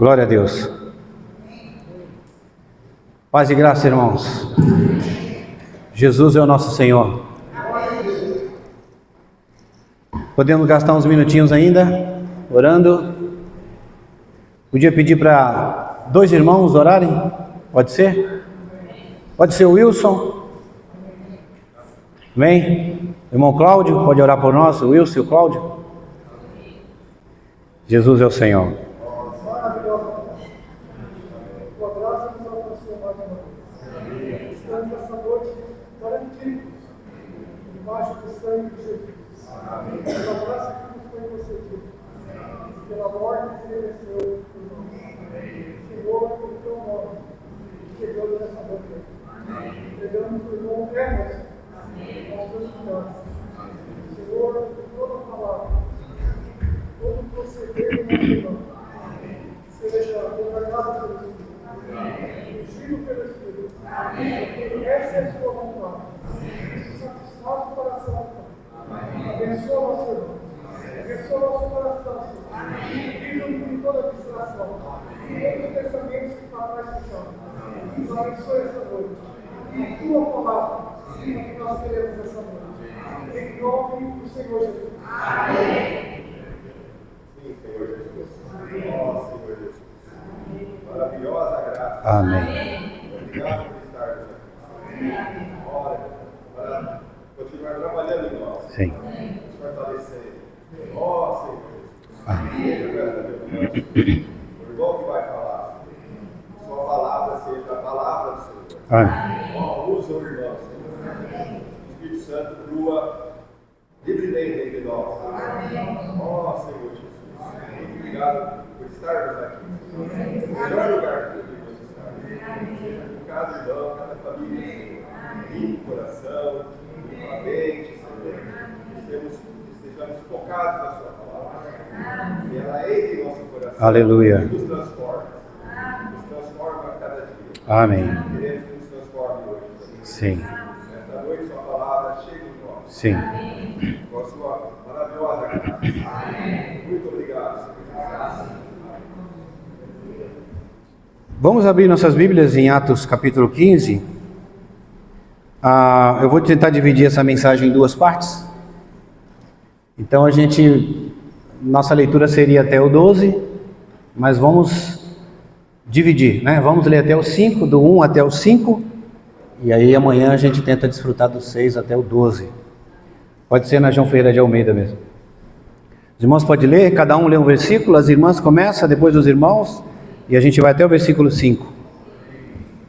Glória a Deus. Paz e graça, irmãos. Jesus é o nosso Senhor. Podemos gastar uns minutinhos ainda, orando. Podia pedir para 2 irmãos orarem? Pode ser? Pode ser o Wilson? Vem. Irmão Cláudio, pode orar por nós? O Wilson e o Cláudio? Jesus é o Senhor. Estamos essa noite garantidos debaixo do sangue de Jesus. Pela graça que nos foi concedida, pela morte que mereceu por nós. Senhor, pelo teu nome, chegamos nessa noite. Pegamos o irmão Emerson, nós teus cuidados. Senhor, por toda a palavra, todo o proceder do nosso irmão, seja governado pelo Espírito, dirigido pelo Espírito. Essa é a sua vontade. Isso satisfaz o coração. Abençoa o nosso irmão. Abençoa o nosso coração, Senhor. Livra-nos de toda distração. Todos os pensamentos que para trás fechamos. Nos abençoe essa noite. A tua palavra é o que nós queremos essa noite. Em nome do Senhor Jesus. Amém. Sim, Senhor Jesus. Ó Senhor Jesus. Maravilhosa graça. Amém. Obrigado por estarmos aqui. Ora, para continuar trabalhando em nós. Sim. Nos fortalecendo. Ó Senhor Jesus. Amém. O irmão que vai falar, sua palavra seja a palavra do Senhor. Amém. Ó, usa o irmão, Senhor. O Espírito Santo flua livremente entre nós. Ó Senhor Jesus. Muito obrigado por estarmos aqui. O melhor lugar que podemos estar. Cada irmão, cada família, Senhor. Limpa o coração, limpa a mente, Senhor. Estejamos focados na sua palavra. E ela entre em nosso coração. Aleluia. E nos transforma. Nos transforma a cada dia. Amém. Queremos que nos transforme hoje. Sim. Esta noite sua palavra chega em nós. Sim. Com a sua maravilhosa graça. Muito obrigado, Senhor. Vamos abrir nossas Bíblias em Atos capítulo 15. Eu vou tentar dividir essa mensagem em 2 partes. Então nossa leitura seria até o 12, mas vamos dividir, né? Vamos ler até o 5, do 1 até o 5, e aí amanhã a gente tenta desfrutar do 6 até o 12. Pode ser na João Ferreira de Almeida mesmo. Os irmãos podem ler, cada um lê um versículo, as irmãs começam, depois os irmãos, e a gente vai até o versículo 5.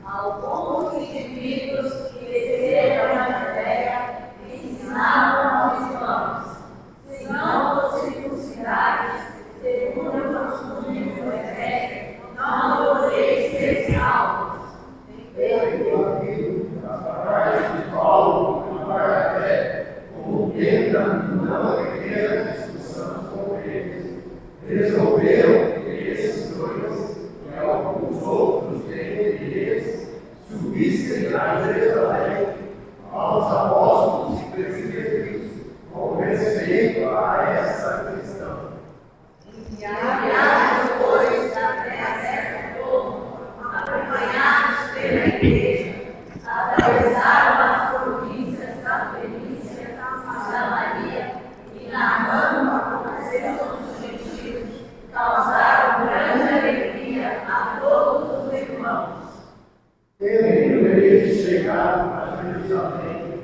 Alguns indivíduos que desceram na terra ensinavam aos irmãos: se não fossem circuncidados, segundo o costume de Moisés, não podeis ser salvos. Da parte de Paulo e Barnabé, como tendo não ter discussão com eles, resolveram que esses dois e alguns outros dentre eles subissem a Jerusalém aos apóstolos e presbíteros com respeito a essa questão. Enviados, pois, até a certa como, acompanhados pela igreja, atravessaram as províncias da Fenícia, Samaria e narrando acontecidos dos gentios, causaram grande alegria a todos os irmãos. Tendo eles chegado a Jerusalém,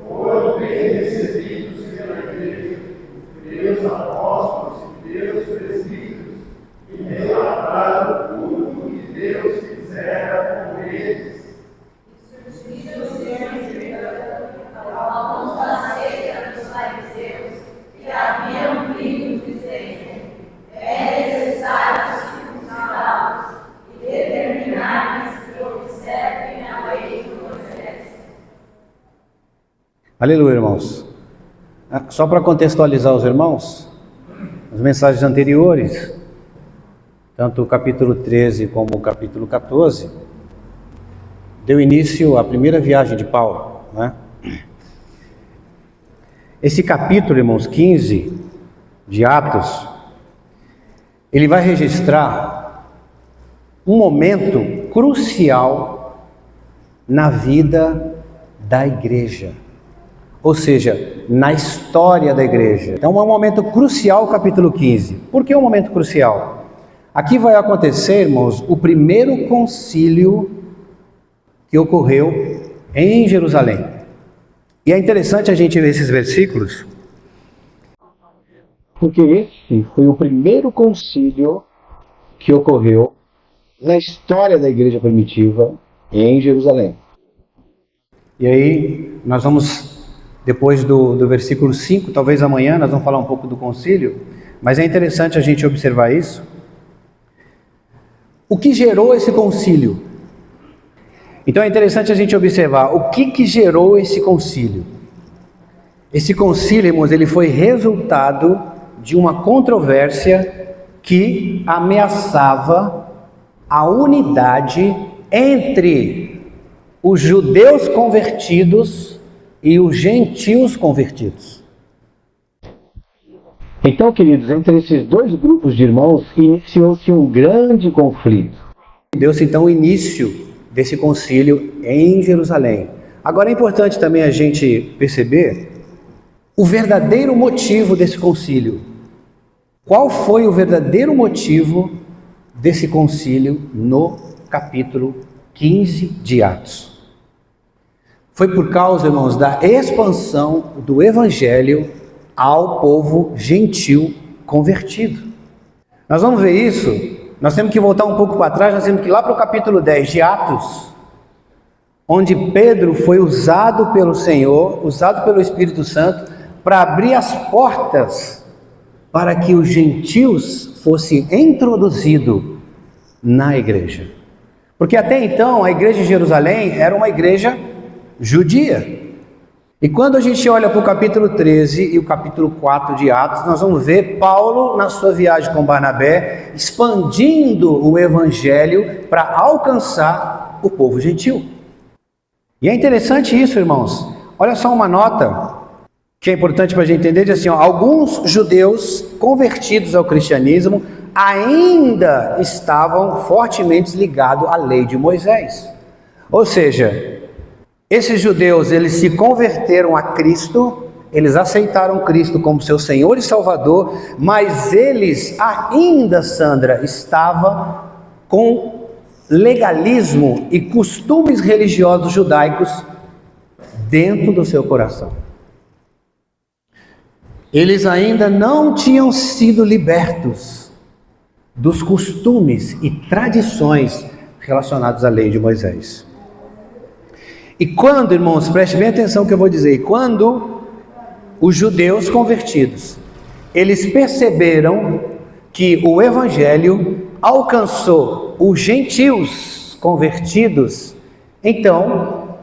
foram bem recebidos pela igreja, pelos apóstolos e pelos presbíteros, e relataram tudo o que Deus fizera com eles. Alguns da seita dos fariseus que haviam crido, dizendo: é necessário circuncidá-los e determinar-lhes que observem a lei de Moisés. Aleluia, irmãos. Só para contextualizar os irmãos, as mensagens anteriores, tanto o capítulo 13 como o capítulo 14, deu início à primeira viagem de Paulo, né? Esse capítulo, irmãos, 15 de Atos, ele vai registrar um momento crucial na vida da igreja, ou seja, na história da igreja. Então é um momento crucial, capítulo 15. Por que um momento crucial? Aqui vai acontecer, irmãos, o primeiro concílio que ocorreu em Jerusalém. E é interessante a gente ver esses versículos, porque esse foi o primeiro concílio que ocorreu na história da igreja primitiva em Jerusalém. E aí, nós vamos, depois do versículo 5, talvez amanhã, nós vamos falar um pouco do concílio, mas é interessante a gente observar isso. O que gerou esse concílio? Então é interessante a gente observar o que gerou esse concílio. Esse concílio, irmãos, ele foi resultado de uma controvérsia que ameaçava a unidade entre os judeus convertidos e os gentios convertidos. Então, queridos, entre esses dois grupos de irmãos, iniciou-se um grande conflito. Deu-se então o início desse concílio em Jerusalém. Agora é importante também a gente perceber o verdadeiro motivo desse concílio. Qual foi o verdadeiro motivo desse concílio no capítulo 15 de Atos? Foi por causa, irmãos, da expansão do evangelho ao povo gentil convertido. Nós vamos ver isso, nós temos que voltar um pouco para trás, nós temos que ir lá para o capítulo 10 de Atos, onde Pedro foi usado pelo Senhor, usado pelo Espírito Santo, para abrir as portas para que os gentios fossem introduzidos na igreja. Porque até então a igreja de Jerusalém era uma igreja judia. E quando a gente olha para o capítulo 13 e o capítulo 4 de Atos, nós vamos ver Paulo, na sua viagem com Barnabé, expandindo o evangelho para alcançar o povo gentil. E é interessante isso, irmãos. Olha só uma nota que é importante para a gente entender, diz assim, ó, alguns judeus convertidos ao cristianismo ainda estavam fortemente ligados à lei de Moisés. Ou seja, esses judeus, eles se converteram a Cristo, eles aceitaram Cristo como seu Senhor e Salvador, mas eles ainda, Sandra, estavam com legalismo e costumes religiosos judaicos dentro do seu coração. Eles ainda não tinham sido libertos dos costumes e tradições relacionados à lei de Moisés. E quando, irmãos, preste bem atenção no que eu vou dizer, quando os judeus convertidos, eles perceberam que o evangelho alcançou os gentios convertidos, então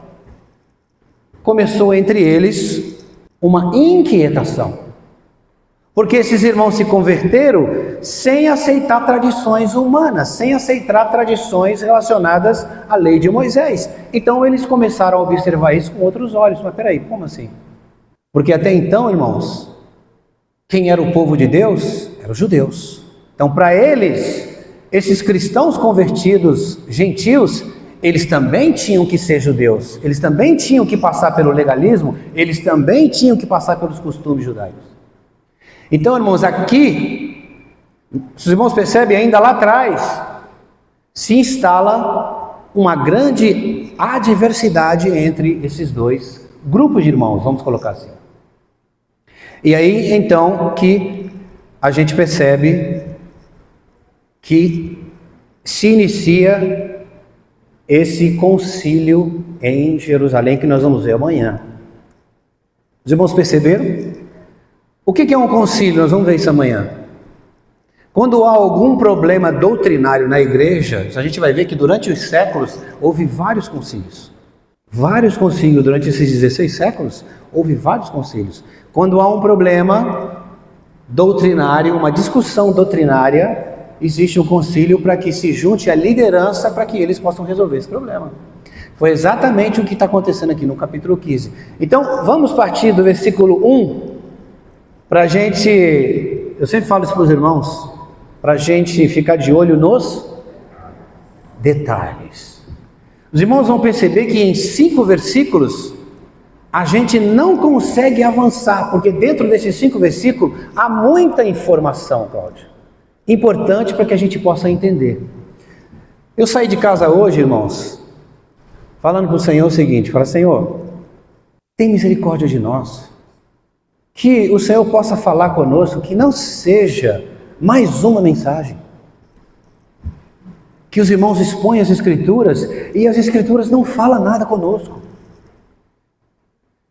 começou entre eles uma inquietação. Porque esses irmãos se converteram sem aceitar tradições humanas, sem aceitar tradições relacionadas à lei de Moisés. Então eles começaram a observar isso com outros olhos. Mas peraí, como assim? Porque até então, irmãos, quem era o povo de Deus? Eram os judeus. Então para eles, esses cristãos convertidos, gentios, eles também tinham que ser judeus. Eles também tinham que passar pelo legalismo, eles também tinham que passar pelos costumes judaicos. Então, irmãos, aqui, os irmãos percebem, ainda lá atrás, se instala uma grande adversidade entre esses dois grupos de irmãos, vamos colocar assim. E aí, então, que a gente percebe que se inicia esse concílio em Jerusalém, que nós vamos ver amanhã. Os irmãos perceberam? O que é um concílio? Nós vamos ver isso amanhã. Quando há algum problema doutrinário na igreja, a gente vai ver que durante os séculos houve vários concílios. Vários concílios, durante esses 16 séculos, houve vários concílios. Quando há um problema doutrinário, uma discussão doutrinária, existe um concílio para que se junte a liderança para que eles possam resolver esse problema. Foi exatamente o que está acontecendo aqui no capítulo 15. Então, vamos partir do versículo 1, para a gente, eu sempre falo isso para os irmãos, para a gente ficar de olho nos detalhes. Os irmãos vão perceber que em 5 versículos a gente não consegue avançar, porque dentro desses 5 versículos há muita informação, Cláudio, importante para que a gente possa entender. Eu saí de casa hoje, irmãos, falando para o Senhor o seguinte: fala, Senhor, tem misericórdia de nós, que o Senhor possa falar conosco, que não seja mais uma mensagem, que os irmãos expõem as Escrituras e as Escrituras não falam nada conosco,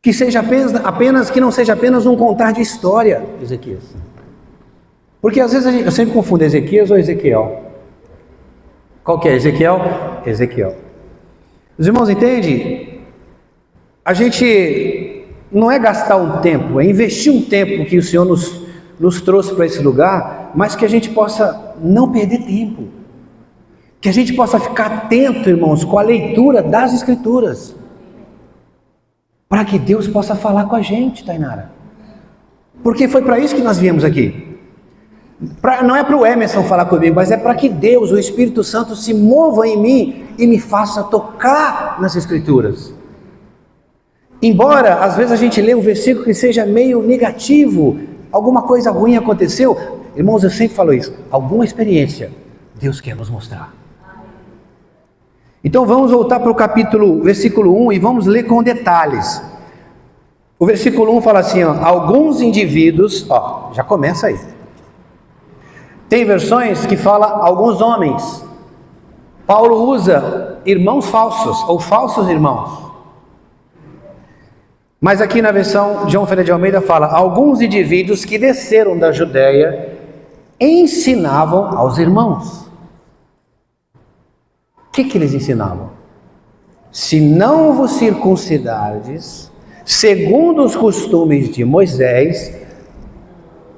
que seja apenas que não seja apenas um contar de história, Ezequias. Porque às vezes eu sempre confundo Ezequias ou Ezequiel. Qual que é? Ezequiel? Ezequiel. Os irmãos entendem? A gente não é gastar um tempo, é investir um tempo que o Senhor nos trouxe para esse lugar, mas que a gente possa não perder tempo. Que a gente possa ficar atento, irmãos, com a leitura das Escrituras. Para que Deus possa falar com a gente, Tainara. Porque foi para isso que nós viemos aqui. Não é para o Emerson falar comigo, mas é para que Deus, o Espírito Santo, se mova em mim e me faça tocar nas Escrituras. Embora, às vezes, a gente lê um versículo que seja meio negativo, alguma coisa ruim aconteceu. Irmãos, eu sempre falo isso, alguma experiência Deus quer nos mostrar. Então vamos voltar para o versículo 1 e vamos ler com detalhes. O versículo 1 fala assim, ó, alguns indivíduos, ó, já começa aí. Tem versões que fala alguns homens. Paulo usa irmãos falsos ou falsos irmãos. Mas aqui na versão João Ferreira de Almeida fala, alguns indivíduos que desceram da Judéia ensinavam aos irmãos. O que eles ensinavam? Se não vos circuncidardes, segundo os costumes de Moisés,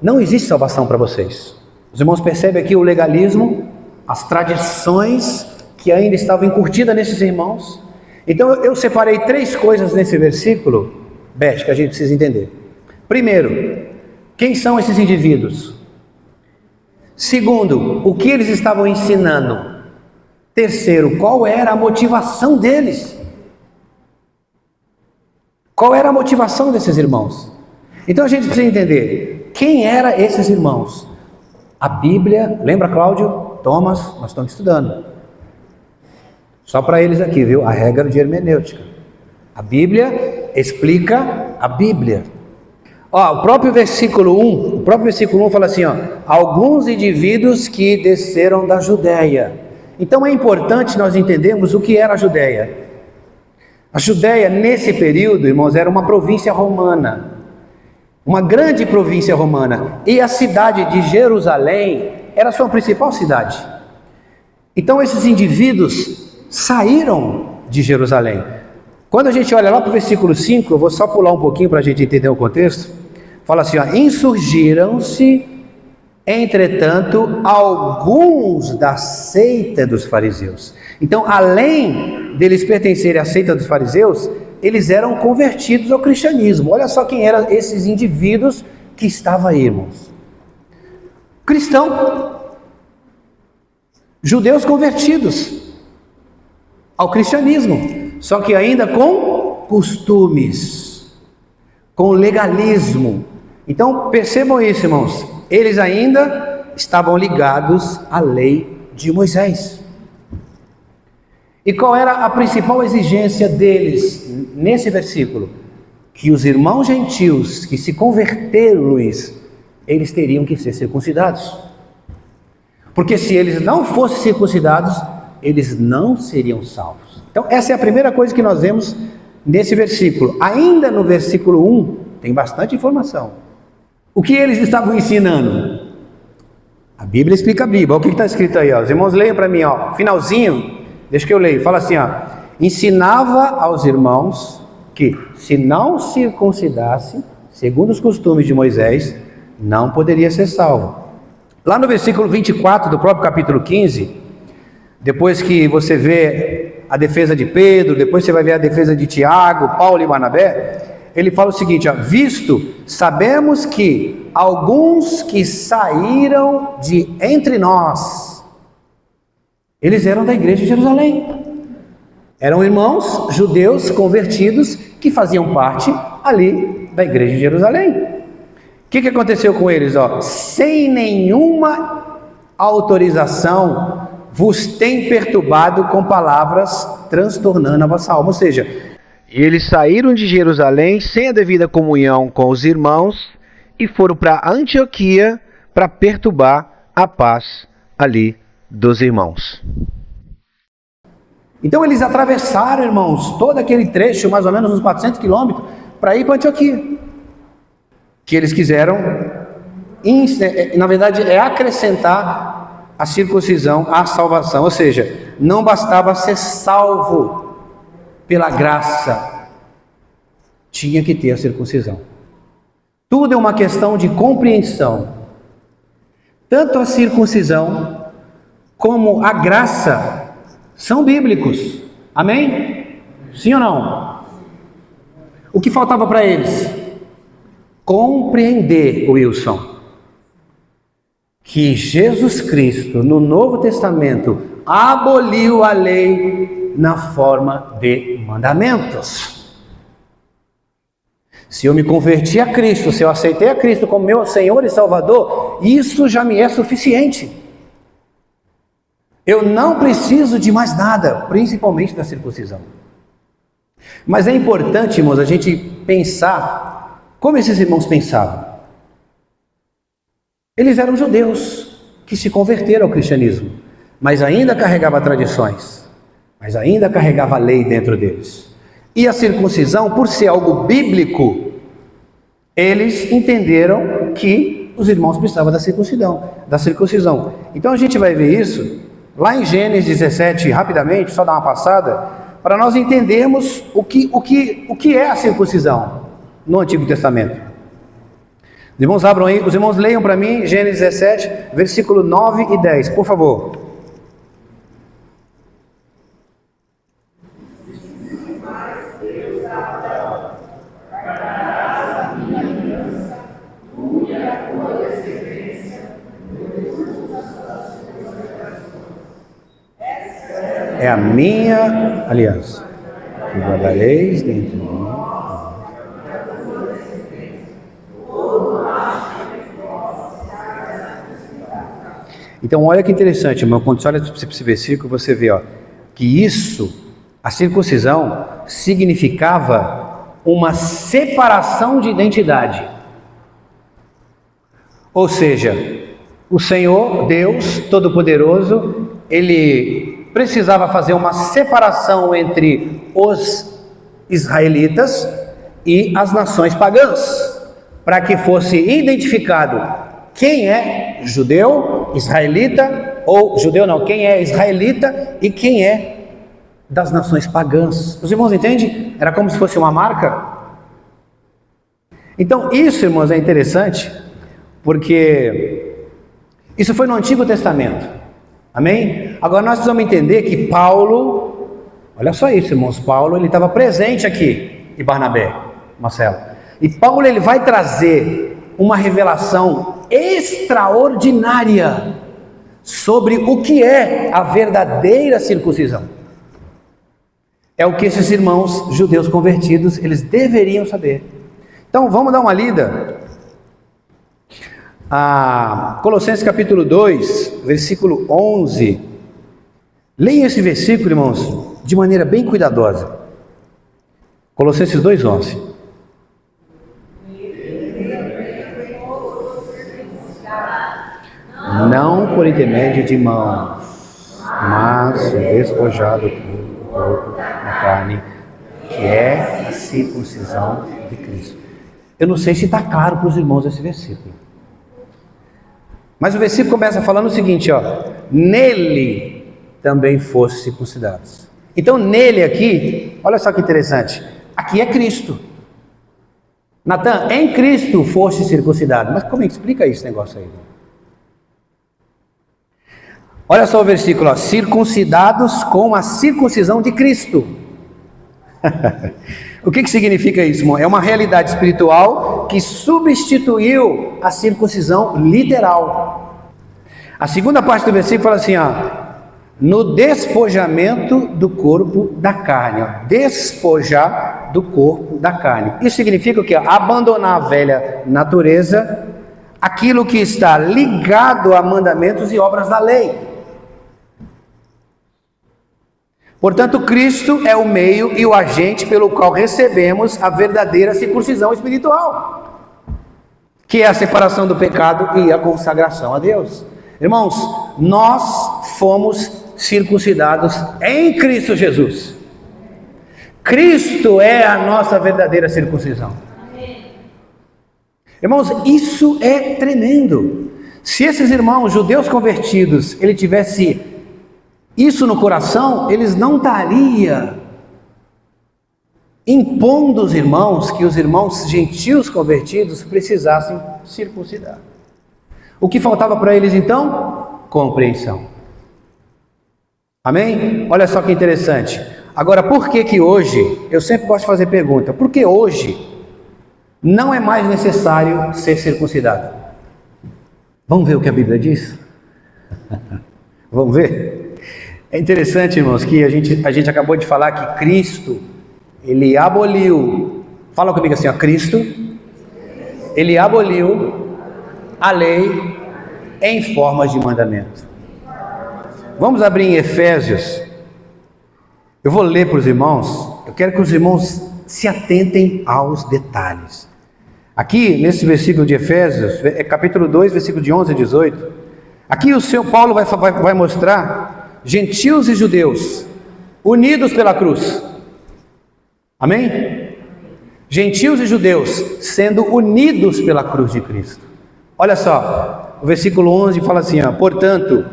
não existe salvação para vocês. Os irmãos percebem aqui o legalismo, as tradições que ainda estavam encurtidas nesses irmãos. Então eu separei 3 coisas nesse versículo, Beth, que a gente precisa entender. Primeiro, quem são esses indivíduos? Segundo, o que eles estavam ensinando? Terceiro, qual era a motivação deles? Qual era a motivação desses irmãos? Então a gente precisa entender quem eram esses irmãos. A Bíblia, lembra, Cláudio? Thomas, nós estamos estudando. Só para eles aqui, viu? A regra de hermenêutica. A Bíblia explica a Bíblia. Ó, o próprio versículo 1 fala assim, ó, alguns indivíduos que desceram da Judéia. Então é importante nós entendermos o que era a Judéia. A Judéia, nesse período, irmãos, era uma província romana, uma grande província romana, e a cidade de Jerusalém era a sua principal cidade. Então esses indivíduos saíram de Jerusalém. Quando a gente olha lá para o versículo 5, eu vou só pular um pouquinho para a gente entender o contexto, fala assim, ó, insurgiram-se, entretanto, alguns da seita dos fariseus. Então, além deles pertencerem à seita dos fariseus, eles eram convertidos ao cristianismo. Olha só quem eram esses indivíduos que estavam aí, irmãos. Cristão. Judeus convertidos ao cristianismo. Só que ainda com costumes, com legalismo. Então, percebam isso, irmãos. Eles ainda estavam ligados à lei de Moisés. E qual era a principal exigência deles nesse versículo? Que os irmãos gentios que se converteram, Luiz, eles teriam que ser circuncidados. Porque se eles não fossem circuncidados, eles não seriam salvos. Então essa é a primeira coisa que nós vemos nesse versículo. Ainda no versículo 1, tem bastante informação. O que eles estavam ensinando? A Bíblia explica a Bíblia. Olha o que está escrito aí, ó. Os irmãos leiam para mim, ó. Finalzinho, deixa que eu leio. Fala assim, ó. Ensinava aos irmãos que se não circuncidasse, segundo os costumes de Moisés, não poderia ser salvo. Lá no versículo 24 do próprio capítulo 15, depois que você vê a defesa de Pedro, depois você vai ver a defesa de Tiago, Paulo e Barnabé, ele fala o seguinte, ó, visto, sabemos que alguns que saíram de entre nós, Eles eram da igreja de Jerusalém. Eram irmãos judeus convertidos que faziam parte ali da igreja de Jerusalém. O que aconteceu com eles? Sem nenhuma autorização, vos tem perturbado com palavras, transtornando a vossa alma. Ou seja, eles saíram de Jerusalém sem a devida comunhão com os irmãos e foram para Antioquia para perturbar a paz ali dos irmãos. Então eles atravessaram, irmãos, todo aquele trecho, mais ou menos uns 400 quilômetros, para ir para Antioquia. Que eles quiseram, na verdade, acrescentar a circuncisão à salvação. Ou seja, não bastava ser salvo pela graça, tinha que ter a circuncisão. Tudo é uma questão de compreensão. Tanto a circuncisão como a graça são bíblicos. Amém? Sim ou não? O que faltava para eles? Compreender, Wilson, que Jesus Cristo, no Novo Testamento, aboliu a lei na forma de mandamentos. Se eu me converti a Cristo, se eu aceitei a Cristo como meu Senhor e Salvador, isso já me é suficiente. Eu não preciso de mais nada, principalmente da circuncisão. Mas é importante, irmãos, a gente pensar como esses irmãos pensavam. Eles eram judeus que se converteram ao cristianismo, mas ainda carregavam tradições, mas ainda carregava a lei dentro deles. E a circuncisão, por ser algo bíblico, eles entenderam que os irmãos precisavam da circuncisão. Então a gente vai ver isso lá em Gênesis 17, rapidamente, só dar uma passada, para nós entendermos o que é a circuncisão no Antigo Testamento. Os irmãos abram aí, os irmãos leiam para mim Gênesis 17, versículo 9 e 10, por favor. É a minha aliança, que guardareis dentro de mim. Então olha que interessante, irmão, quando você olha para esse versículo, você vê que isso, a circuncisão, significava uma separação de identidade. Ou seja, o Senhor, Deus Todo-Poderoso, Ele precisava fazer uma separação entre os israelitas e as nações pagãs, para que fosse identificado quem é judeu, israelita, ou judeu não, quem é israelita e quem é das nações pagãs. Os irmãos entendem? Era como se fosse uma marca. Então isso, irmãos, é interessante, porque isso foi no Antigo Testamento. Amém? Agora nós precisamos entender que Paulo, olha só isso, irmãos, Paulo ele estava presente aqui, e Barnabé, Marcelo, e Paulo ele vai trazer uma revelação extraordinária sobre o que é a verdadeira circuncisão. É o que esses irmãos judeus convertidos, eles deveriam saber. Então vamos dar uma lida. Colossenses capítulo 2, versículo 11. Leiam esse versículo, irmãos, de maneira bem cuidadosa. Colossenses 2, 11. Não por intermédio de mãos, mas despojado do corpo na carne, que é a circuncisão de Cristo. Eu não sei se está claro para os irmãos esse versículo. Mas o versículo começa falando o seguinte, nele também fosse circuncidados. Então nele aqui, olha só que interessante, aqui é Cristo. Natan, em Cristo foste circuncidado. Mas como é que explica esse negócio aí? Olha só o versículo, circuncidados com a circuncisão de Cristo. O que significa isso, irmão? É uma realidade espiritual que substituiu a circuncisão literal. A segunda parte do versículo fala assim, no despojamento do corpo da carne. Ó. Despojar do corpo da carne. Isso significa o quê? Abandonar a velha natureza, aquilo que está ligado a mandamentos e obras da lei. Portanto, Cristo é o meio e o agente pelo qual recebemos a verdadeira circuncisão espiritual, que é a separação do pecado e a consagração a Deus. Irmãos, nós fomos circuncidados em Cristo Jesus. Cristo é a nossa verdadeira circuncisão. Irmãos, isso é tremendo. Se esses irmãos judeus convertidos, ele tivesse isso no coração, eles não estariam impondo os irmãos que os irmãos gentios convertidos precisassem circuncidar. O que faltava para eles então? Compreensão. Amém? Olha só que interessante. Agora, por que hoje, eu sempre gosto de fazer pergunta, por que hoje não é mais necessário ser circuncidado? Vamos ver o que a Bíblia diz? Vamos ver? É interessante, irmãos, que a gente acabou de falar que Cristo, ele aboliu, fala comigo assim, ó, Cristo, ele aboliu a lei em formas de mandamento. Vamos abrir em Efésios. Eu vou ler para os irmãos, eu quero que os irmãos se atentem aos detalhes. Aqui, nesse versículo de Efésios, capítulo 2, versículo de 11 a 18, aqui o seu Paulo vai mostrar gentios e judeus unidos pela cruz. Amém? Gentios e judeus sendo unidos pela cruz de Cristo. Olha só, o versículo 11 fala assim, ó, portanto,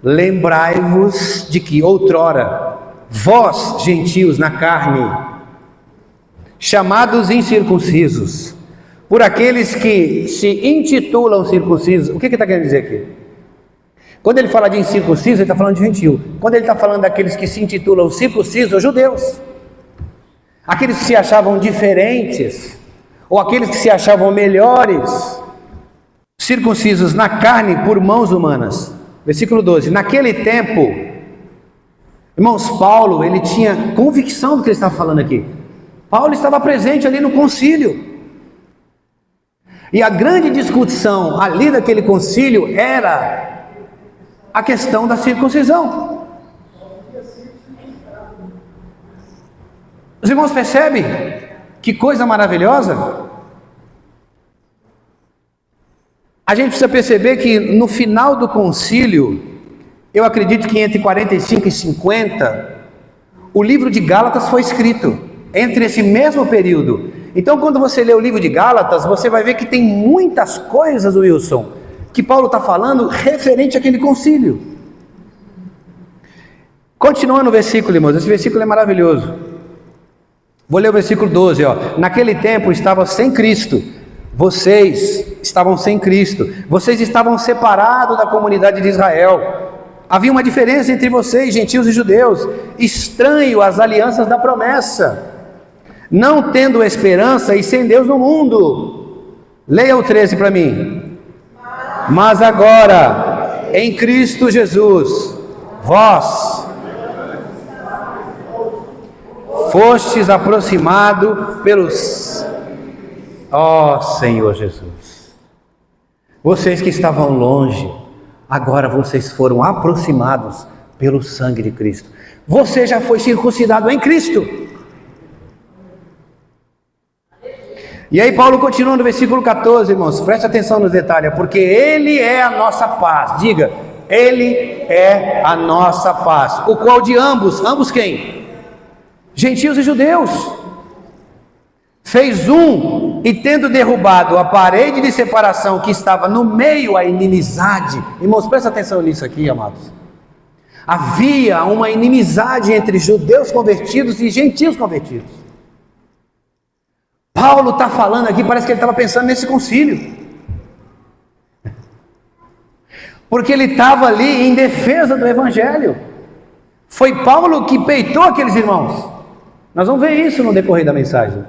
lembrai-vos de que outrora, vós, gentios na carne, chamados incircuncisos, por aqueles que se intitulam circuncisos, o que está querendo dizer aqui? Quando ele fala de incircunciso, ele está falando de gentio. Quando ele está falando daqueles que se intitulam circuncisos, judeus, aqueles que se achavam diferentes, ou aqueles que se achavam melhores, circuncisos na carne por mãos humanas. Versículo 12, naquele tempo, irmãos, Paulo, ele tinha convicção do que ele estava falando aqui. Paulo estava presente ali no concílio. E a grande discussão ali daquele concílio era a questão da circuncisão. Os irmãos percebem que coisa maravilhosa? A gente precisa perceber que no final do concílio, eu acredito que entre 45 e 50, o livro de Gálatas foi escrito, entre esse mesmo período. Então, quando você lê o livro de Gálatas, você vai ver que tem muitas coisas, Wilson, que Paulo está falando referente àquele concílio. Continuando o versículo, irmãos, esse versículo é maravilhoso. Vou ler o versículo 12, ó. Naquele tempo estavam sem Cristo, vocês estavam sem Cristo, vocês estavam separados da comunidade de Israel. Havia uma diferença entre vocês, gentios e judeus, estranho às alianças da promessa, não tendo esperança e sem Deus no mundo. Leia o 13 para mim. Mas agora, em Cristo Jesus, vós fostes aproximados pelos... Ó Senhor Jesus, vocês que estavam longe, agora vocês foram aproximados pelo sangue de Cristo. Você já foi circuncidado em Cristo. E aí Paulo continua no versículo 14, irmãos, preste atenção nos detalhes, porque Ele é a nossa paz. Diga, Ele é a nossa paz, o qual de ambos quem? Gentios e judeus. Fez um, e tendo derrubado a parede de separação que estava no meio, a inimizade. Irmãos, presta atenção nisso aqui, amados. Havia uma inimizade entre judeus convertidos e gentios convertidos. Paulo está falando aqui, parece que ele estava pensando nesse concílio. Porque ele estava ali em defesa do Evangelho. Foi Paulo que peitou aqueles irmãos. Nós vamos ver isso no decorrer da mensagem.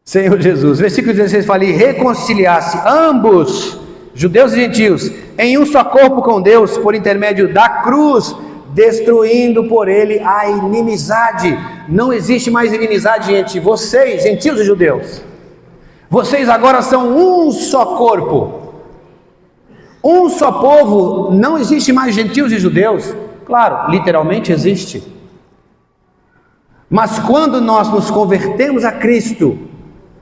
Senhor Jesus, versículo 16 fala, e reconciliasse ambos, judeus e gentios, em um só corpo com Deus, por intermédio da cruz, destruindo por ele a inimizade. Não existe mais inimizade entre vocês, gentios e judeus. Vocês agora são um só corpo, um só povo. Não existe mais gentios e judeus. Claro, literalmente existe. Mas quando nós nos convertemos a Cristo,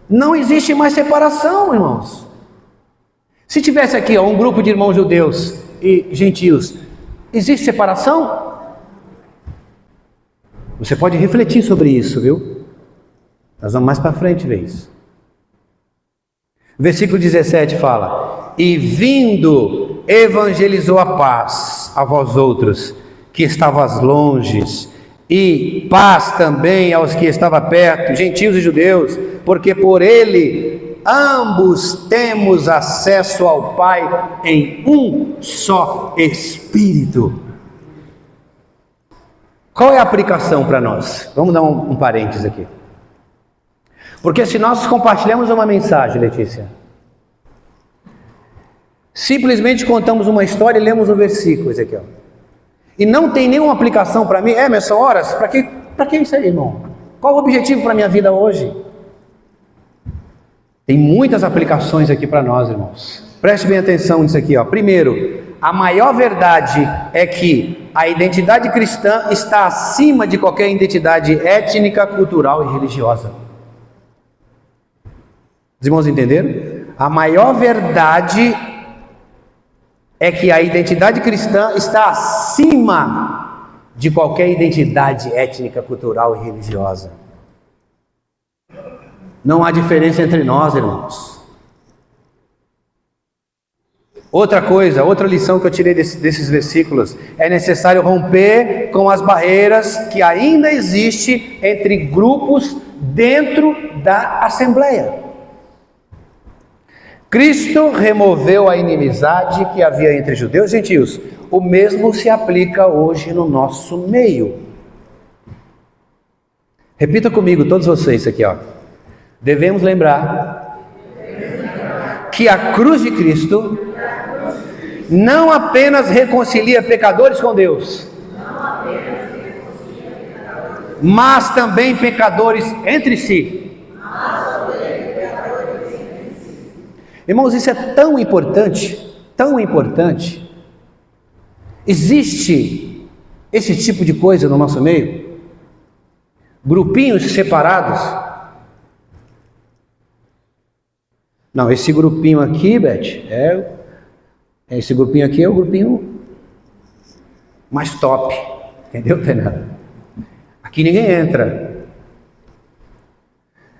não existe mais separação, irmãos. Se tivesse aqui um grupo de irmãos judeus e gentios, existe separação? Você pode refletir sobre isso, viu? Nós vamos mais para frente ver isso. Versículo 17 fala: e vindo, evangelizou a paz a vós outros, que estavas longes, e paz também aos que estavam perto, gentios e judeus, porque por ele ambos temos acesso ao Pai em um só Espírito. Qual é a aplicação para nós? Vamos dar um parênteses aqui. Porque se nós compartilhamos uma mensagem, Letícia, simplesmente contamos uma história e lemos um versículo, Ezequiel, e não tem nenhuma aplicação para mim, Emerson, horas, para que isso aí, irmão? Qual o objetivo para a minha vida hoje? Tem muitas aplicações aqui para nós, irmãos. Preste bem atenção nisso aqui, ó. Primeiro, a maior verdade é que a identidade cristã está acima de qualquer identidade étnica, cultural e religiosa. Os irmãos entenderam? A maior verdade é que a identidade cristã está acima de qualquer identidade étnica, cultural e religiosa. Não há diferença entre nós, irmãos. Outra coisa, outra lição que eu tirei desses versículos: é necessário romper com as barreiras que ainda existem entre grupos dentro da Assembleia. Cristo removeu a inimizade que havia entre judeus e gentios. O mesmo se aplica hoje no nosso meio. Repita comigo, todos vocês, isso aqui, ó. Devemos lembrar que a cruz de Cristo não apenas reconcilia pecadores com Deus, mas também pecadores entre si. Irmãos, isso é tão importante, tão importante. Existe esse tipo de coisa no nosso meio? Grupinhos separados? Não, esse grupinho aqui, Beth, esse grupinho aqui é o grupinho mais top, entendeu, Fernando? Aqui ninguém entra.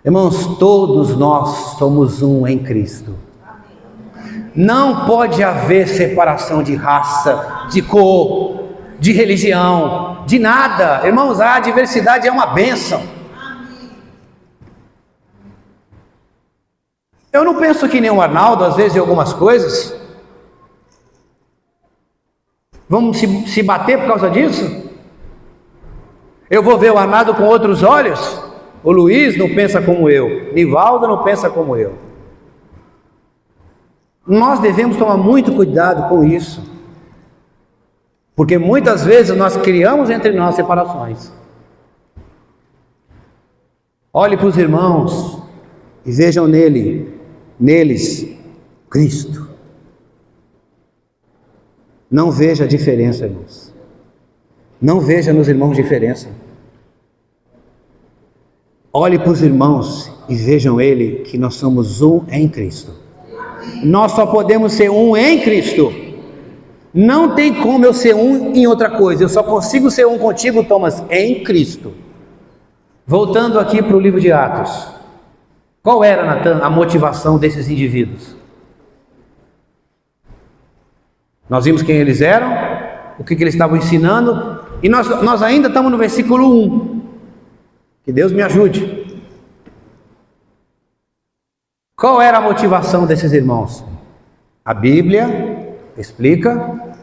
Irmãos, todos nós somos um em Cristo. Não pode haver separação de raça, de cor, de religião, de nada. Irmãos, a diversidade é uma bênção. Eu não penso que nem o Arnaldo, às vezes, em algumas coisas. Vamos se bater por causa disso? Eu vou ver o Arnaldo com outros olhos? O Luiz não pensa como eu. Nivaldo não pensa como eu. Nós devemos tomar muito cuidado com isso. Porque muitas vezes nós criamos entre nós separações. Olhe para os irmãos e vejam neles, Cristo. Não veja diferença, irmãos. Não veja nos irmãos diferença. Olhe para os irmãos e vejam que nós somos um em Cristo. Nós só podemos ser um em Cristo. Não tem como eu ser um em outra coisa. Eu só consigo ser um contigo, Thomas, em Cristo. Voltando aqui para o livro de Atos. Qual era, Natan, a motivação desses indivíduos? Nós vimos quem eles eram, o que eles estavam ensinando, e nós ainda estamos no versículo 1. Que Deus me ajude. Qual era a motivação desses irmãos? A Bíblia explica.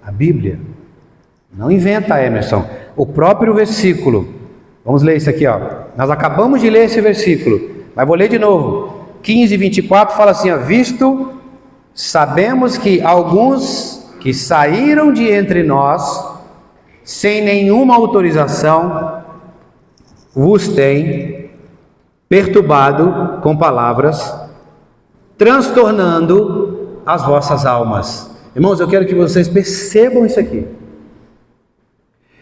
A Bíblia não inventa, Emerson. O próprio versículo. Vamos ler isso aqui, ó. Nós acabamos de ler esse versículo, mas vou ler de novo. 15:24 fala assim, ó: visto sabemos que alguns que saíram de entre nós sem nenhuma autorização, vos tem perturbado com palavras, transtornando as vossas almas. Irmãos, eu quero que vocês percebam isso aqui.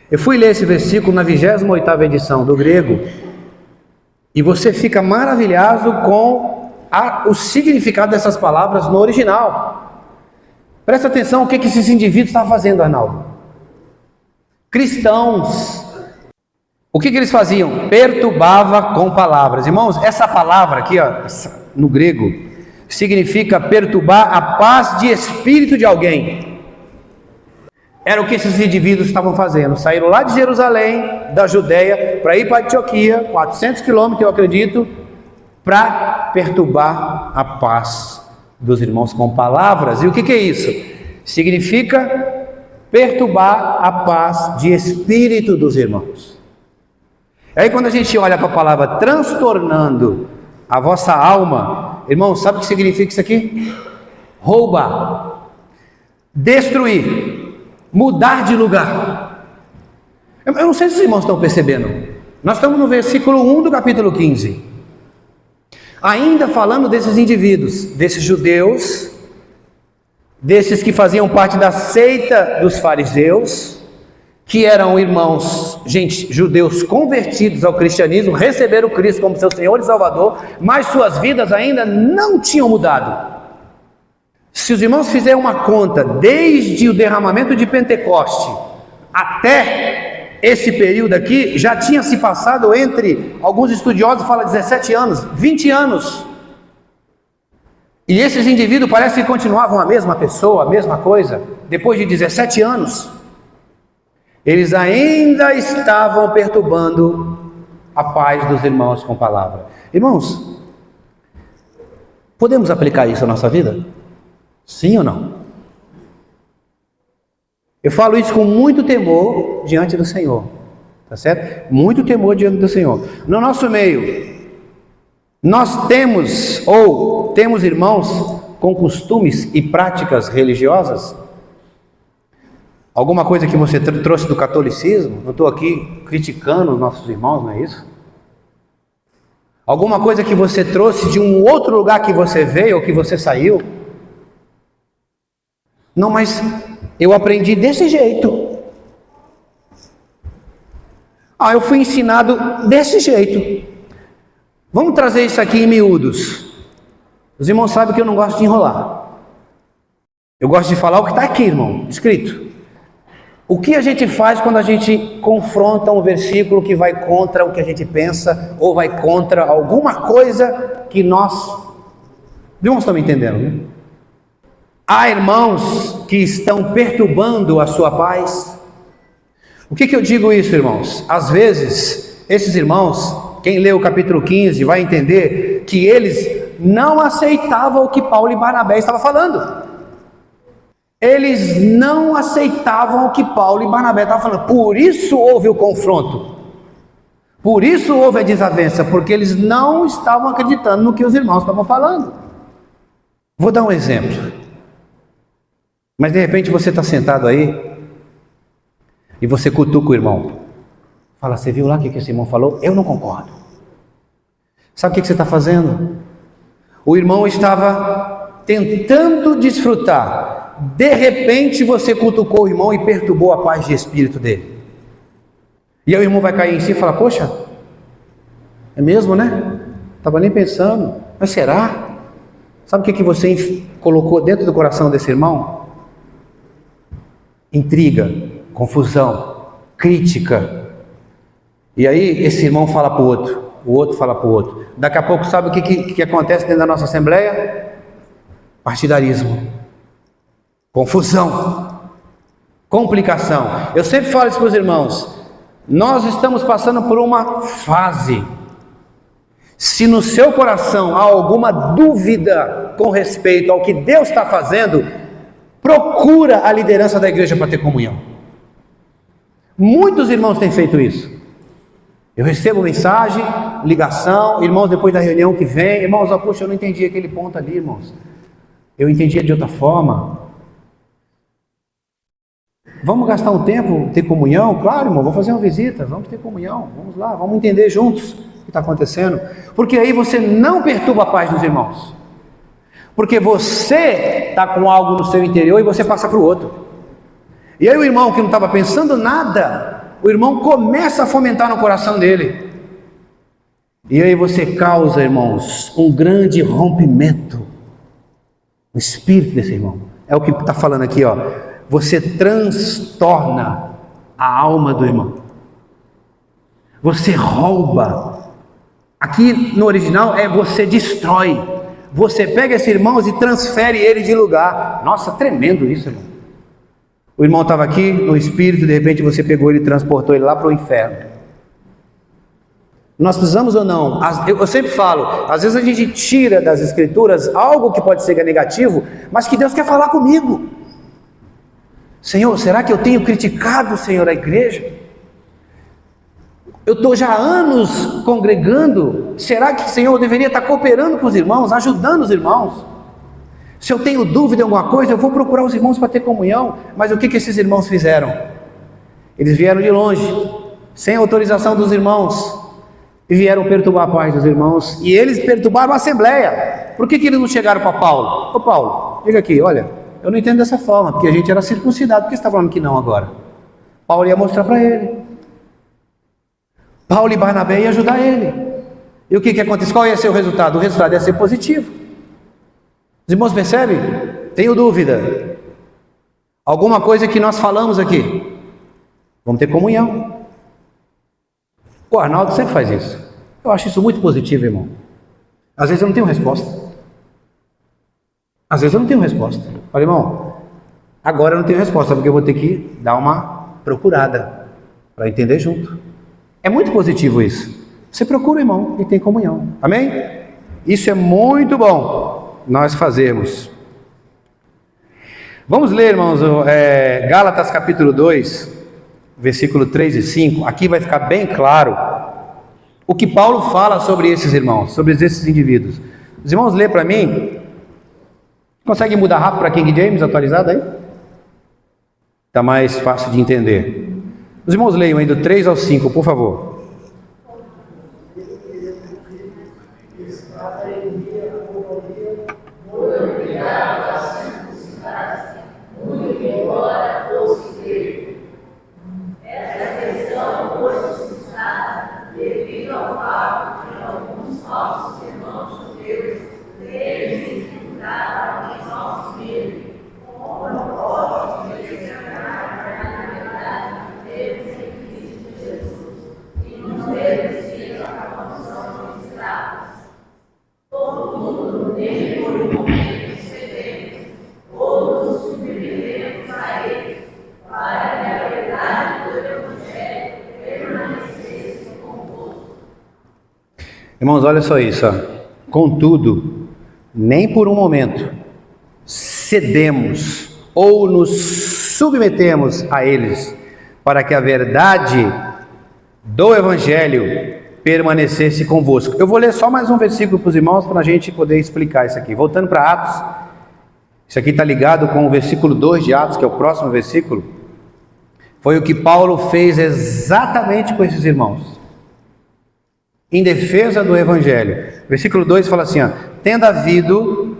Eu fui ler esse versículo na 28ª edição do grego, e você fica maravilhado com o significado dessas palavras no original. Presta atenção o que esses indivíduos estavam fazendo, Arnaldo. Cristãos. O que eles faziam? Perturbava com palavras. Irmãos, essa palavra aqui, ó, no grego, significa perturbar a paz de espírito de alguém. Era o que esses indivíduos estavam fazendo. Saíram lá de Jerusalém, da Judéia, para ir para Antioquia, 400 quilômetros, eu acredito, para perturbar a paz dos irmãos com palavras. E o que é isso? Significa perturbar a paz de espírito dos irmãos. Aí quando a gente olha para a palavra transtornando a vossa alma, irmãos, sabe o que significa isso aqui? Roubar, destruir, mudar de lugar. Eu não sei se os irmãos estão percebendo. Nós estamos no versículo 1 do capítulo 15. Ainda falando desses indivíduos, desses judeus, desses que faziam parte da seita dos fariseus, que eram irmãos, judeus convertidos ao cristianismo, receberam Cristo como seu Senhor e Salvador, mas suas vidas ainda não tinham mudado. Se os irmãos fizerem uma conta, desde o derramamento de Pentecoste até esse período aqui, já tinha se passado, entre alguns estudiosos falam 17 anos, 20 anos. E esses indivíduos parece que continuavam a mesma pessoa, a mesma coisa, depois de 17 anos. Eles ainda estavam perturbando a paz dos irmãos com palavra. Irmãos, podemos aplicar isso à nossa vida? Sim ou não? Eu falo isso com muito temor diante do Senhor, tá certo? Muito temor diante do Senhor. No nosso meio, nós temos irmãos com costumes e práticas religiosas? Alguma coisa que você trouxe do catolicismo? Não estou aqui criticando os nossos irmãos, não é isso? Alguma coisa que você trouxe de um outro lugar que você veio ou que você saiu? Não, mas eu aprendi desse jeito. Eu fui ensinado desse jeito. Vamos trazer isso aqui em miúdos. Os irmãos sabem que eu não gosto de enrolar. Eu gosto de falar o que está aqui, irmão, escrito. O que a gente faz quando a gente confronta um versículo que vai contra o que a gente pensa, ou vai contra alguma coisa que nós... Os irmãos estão me entendendo, né? Há irmãos que estão perturbando a sua paz. O que eu digo isso, irmãos? Às vezes, esses irmãos, quem lê o capítulo 15 vai entender que eles não aceitavam o que Paulo e Barnabé estavam falando. Eles não aceitavam o que Paulo e Barnabé estavam falando. Por isso houve o confronto. Por isso houve a desavença, porque eles não estavam acreditando no que os irmãos estavam falando. Vou dar um exemplo. Mas de repente você está sentado aí e você cutuca o irmão. Fala, você viu lá o que esse irmão falou? Eu não concordo. Sabe o que você está fazendo? O irmão estava tentando desfrutar. De repente você cutucou o irmão e perturbou a paz de espírito dele. E aí o irmão vai cair em si e falar, poxa, é mesmo, né? Estava nem pensando, mas será? Sabe o que você colocou dentro do coração desse irmão? Intriga, confusão, crítica. E aí esse irmão fala para o outro fala para o outro. Daqui a pouco sabe o que acontece dentro da nossa assembleia? Partidarismo. Confusão, complicação. Eu sempre falo isso para os irmãos. Nós estamos passando por uma fase. Se no seu coração há alguma dúvida com respeito ao que Deus está fazendo, procura a liderança da igreja para ter comunhão. Muitos irmãos têm feito isso. Eu recebo mensagem, ligação, irmãos depois da reunião que vem, irmãos, puxa, eu não entendi aquele ponto ali, irmãos. Eu entendia de outra forma. Vamos gastar um tempo, ter comunhão? Claro, irmão, vamos fazer uma visita, vamos ter comunhão, vamos lá, vamos entender juntos o que está acontecendo. Porque aí você não perturba a paz dos irmãos. Porque você está com algo no seu interior e você passa para o outro. E aí o irmão que não estava pensando nada, o irmão começa a fomentar no coração dele. E aí você causa, irmãos, um grande rompimento no espírito desse irmão. É o que está falando aqui, ó. Você transtorna a alma do irmão. Você rouba. Aqui no original é você destrói. Você pega esses irmãos e transfere ele de lugar. Nossa, tremendo isso, irmão. O irmão estava aqui no espírito, de repente você pegou ele e transportou ele lá para o inferno. Nós precisamos ou não? Eu sempre falo, às vezes a gente tira das escrituras algo que pode ser negativo, mas que Deus quer falar comigo. Senhor, será que eu tenho criticado, Senhor, a igreja? Eu estou já há anos congregando. Será que, Senhor, eu deveria estar cooperando com os irmãos, ajudando os irmãos? Se eu tenho dúvida em alguma coisa, eu vou procurar os irmãos para ter comunhão. Mas o que esses irmãos fizeram? Eles vieram de longe, sem autorização dos irmãos, e vieram perturbar a paz dos irmãos, e eles perturbaram a assembleia. Por que eles não chegaram para Paulo? Ô Paulo, diga aqui, olha, eu não entendo dessa forma, porque a gente era circuncidado, por que você está falando que não agora? Paulo ia mostrar para ele. Paulo e Barnabé iam ajudar ele. E o que acontece? Qual ia ser o resultado? O resultado ia ser positivo. Os irmãos percebem? Tenho dúvida. Alguma coisa que nós falamos aqui. Vamos ter comunhão. O Arnaldo sempre faz isso. Eu acho isso muito positivo, irmão. Às vezes eu não tenho resposta. Às vezes eu não tenho resposta. Olha, irmão, agora eu não tenho resposta, porque eu vou ter que dar uma procurada para entender junto. É muito positivo isso. Você procura o irmão e tem comunhão. Amém? Isso é muito bom nós fazermos. Vamos ler, irmãos, Gálatas capítulo 2, versículo 3 e 5. Aqui vai ficar bem claro o que Paulo fala sobre esses irmãos, sobre esses indivíduos. Os irmãos, lê para mim. Consegue mudar rápido para King James, atualizado aí? Está mais fácil de entender. Os irmãos leiam aí do 3 ao 5, por favor. Irmãos, olha só isso, ó. Contudo, nem por um momento cedemos ou nos submetemos a eles, para que a verdade do Evangelho permanecesse convosco. Eu vou ler só mais um versículo para os irmãos, para a gente poder explicar isso aqui. Voltando para Atos, isso aqui está ligado com o versículo 2 de Atos, que é o próximo versículo. Foi o que Paulo fez exatamente com esses irmãos, em defesa do Evangelho. Versículo 2 fala assim, ó, tendo havido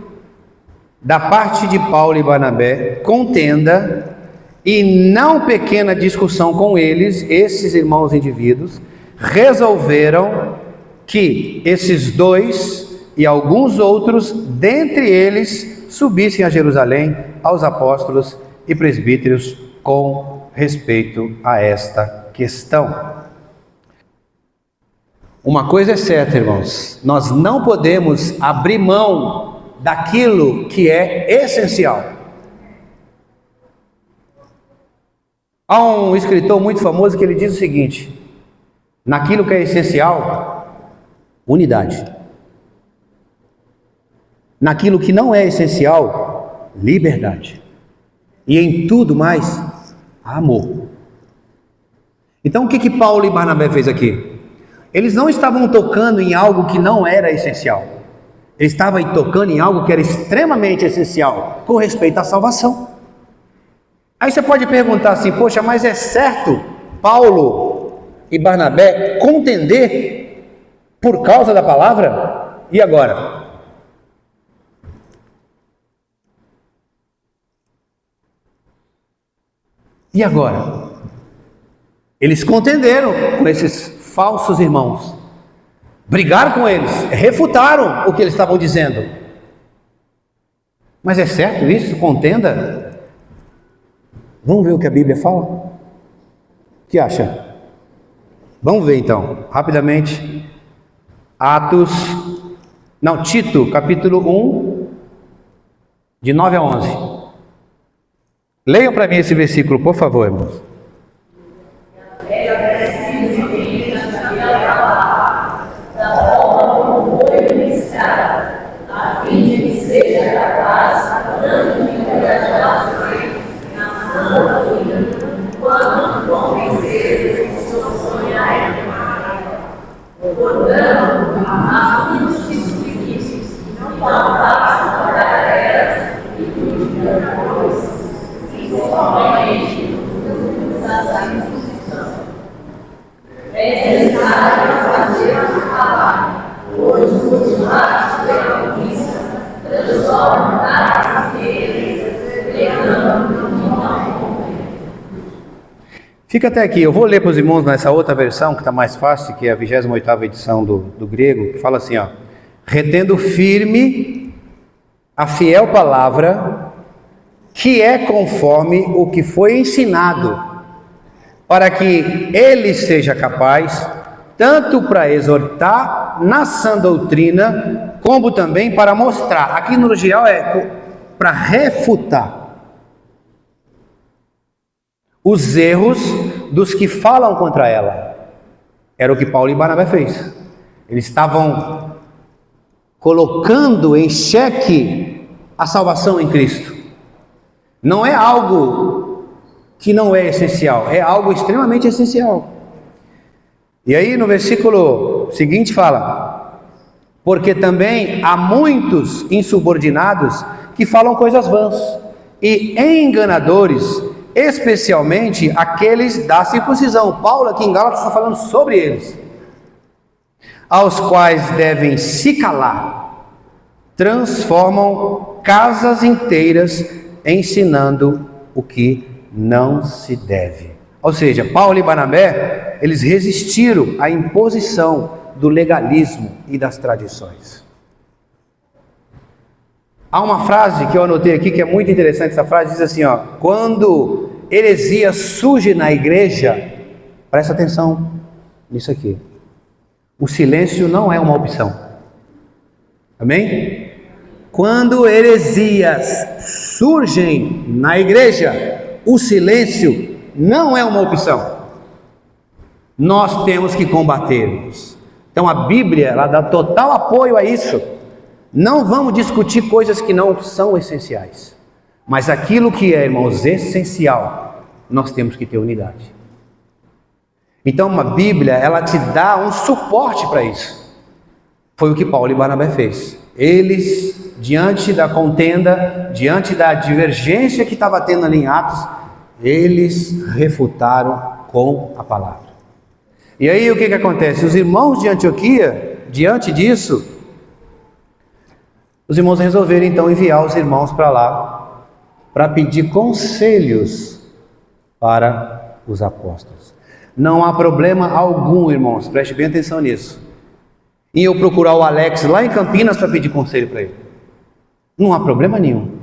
da parte de Paulo e Barnabé contenda e não pequena discussão com eles, esses irmãos indivíduos, resolveram que esses dois e alguns outros, dentre eles, subissem a Jerusalém aos apóstolos e presbíteros com respeito a esta questão. Uma coisa é certa, irmãos, nós não podemos abrir mão daquilo que é essencial. Há um escritor muito famoso que ele diz o seguinte: naquilo que é essencial, unidade. Naquilo que não é essencial, liberdade. E em tudo mais, amor. Então o que Paulo e Barnabé fez aqui? Eles não estavam tocando em algo que não era essencial. Eles estavam tocando em algo que era extremamente essencial, com respeito à salvação. Aí você pode perguntar assim, poxa, mas é certo Paulo e Barnabé contender por causa da palavra? E agora? E agora? Eles contenderam com esses falsos irmãos, brigaram com eles, refutaram o que eles estavam dizendo. Mas é certo isso? Contenda? Vamos ver o que a Bíblia fala? O que acha? Vamos ver então, rapidamente. Tito, capítulo 1, de 9 a 11. Leiam para mim esse versículo, por favor, irmãos. A fim de que seja capaz, tanto de encorajar na santa vida, quanto convencer os que sonharem. Portanto, há muitos difíceis, não passam por tarefas e dúvidas, principalmente da circuncisão. É necessário fazer o trabalho, pois os ultimatos da conquista transformam as deles, pegando no Fica até aqui, eu vou ler para os irmãos nessa outra versão, que está mais fácil, que é a 28ª edição do grego, que fala assim, ó: retendo firme a fiel palavra, que é conforme o que foi ensinado, para que ele seja capaz, tanto para exortar na sã doutrina, como também para mostrar. Aqui no original é para refutar os erros dos que falam contra ela. Era o que Paulo e Barnabé fez. Eles estavam colocando em xeque a salvação em Cristo. Não é algo que não é essencial, é algo extremamente essencial. E aí no versículo seguinte fala: porque também há muitos insubordinados que falam coisas vãs e enganadores, especialmente aqueles da circuncisão. Paulo aqui em Gálatas está falando sobre eles, aos quais devem se calar, transformam casas inteiras ensinando o que não se deve. Ou seja, Paulo e Barnabé, eles resistiram à imposição do legalismo e das tradições. Há uma frase que eu anotei aqui que é muito interessante. Essa frase diz assim, ó: quando heresia surge na igreja, presta atenção nisso aqui, o silêncio não é uma opção. Amém? Quando heresias surgem na igreja, o silêncio não é uma opção. Nós temos que combatê-los. Então a Bíblia, ela dá total apoio a isso. Não vamos discutir coisas que não são essenciais, mas aquilo que é, irmãos, essencial, nós temos que ter unidade. Então uma Bíblia, ela te dá um suporte para isso. Foi o que Paulo e Barnabé fez. Eles, diante da contenda, diante da divergência que estava tendo ali em Atos, eles refutaram com a palavra. E aí o que acontece? Os irmãos de Antioquia, diante disso, os irmãos resolveram então enviar os irmãos para lá, para pedir conselhos para os apóstolos. Não há problema algum, irmãos, preste bem atenção nisso, em eu procurar o Alex lá em Campinas para pedir conselho para ele. Não há problema nenhum.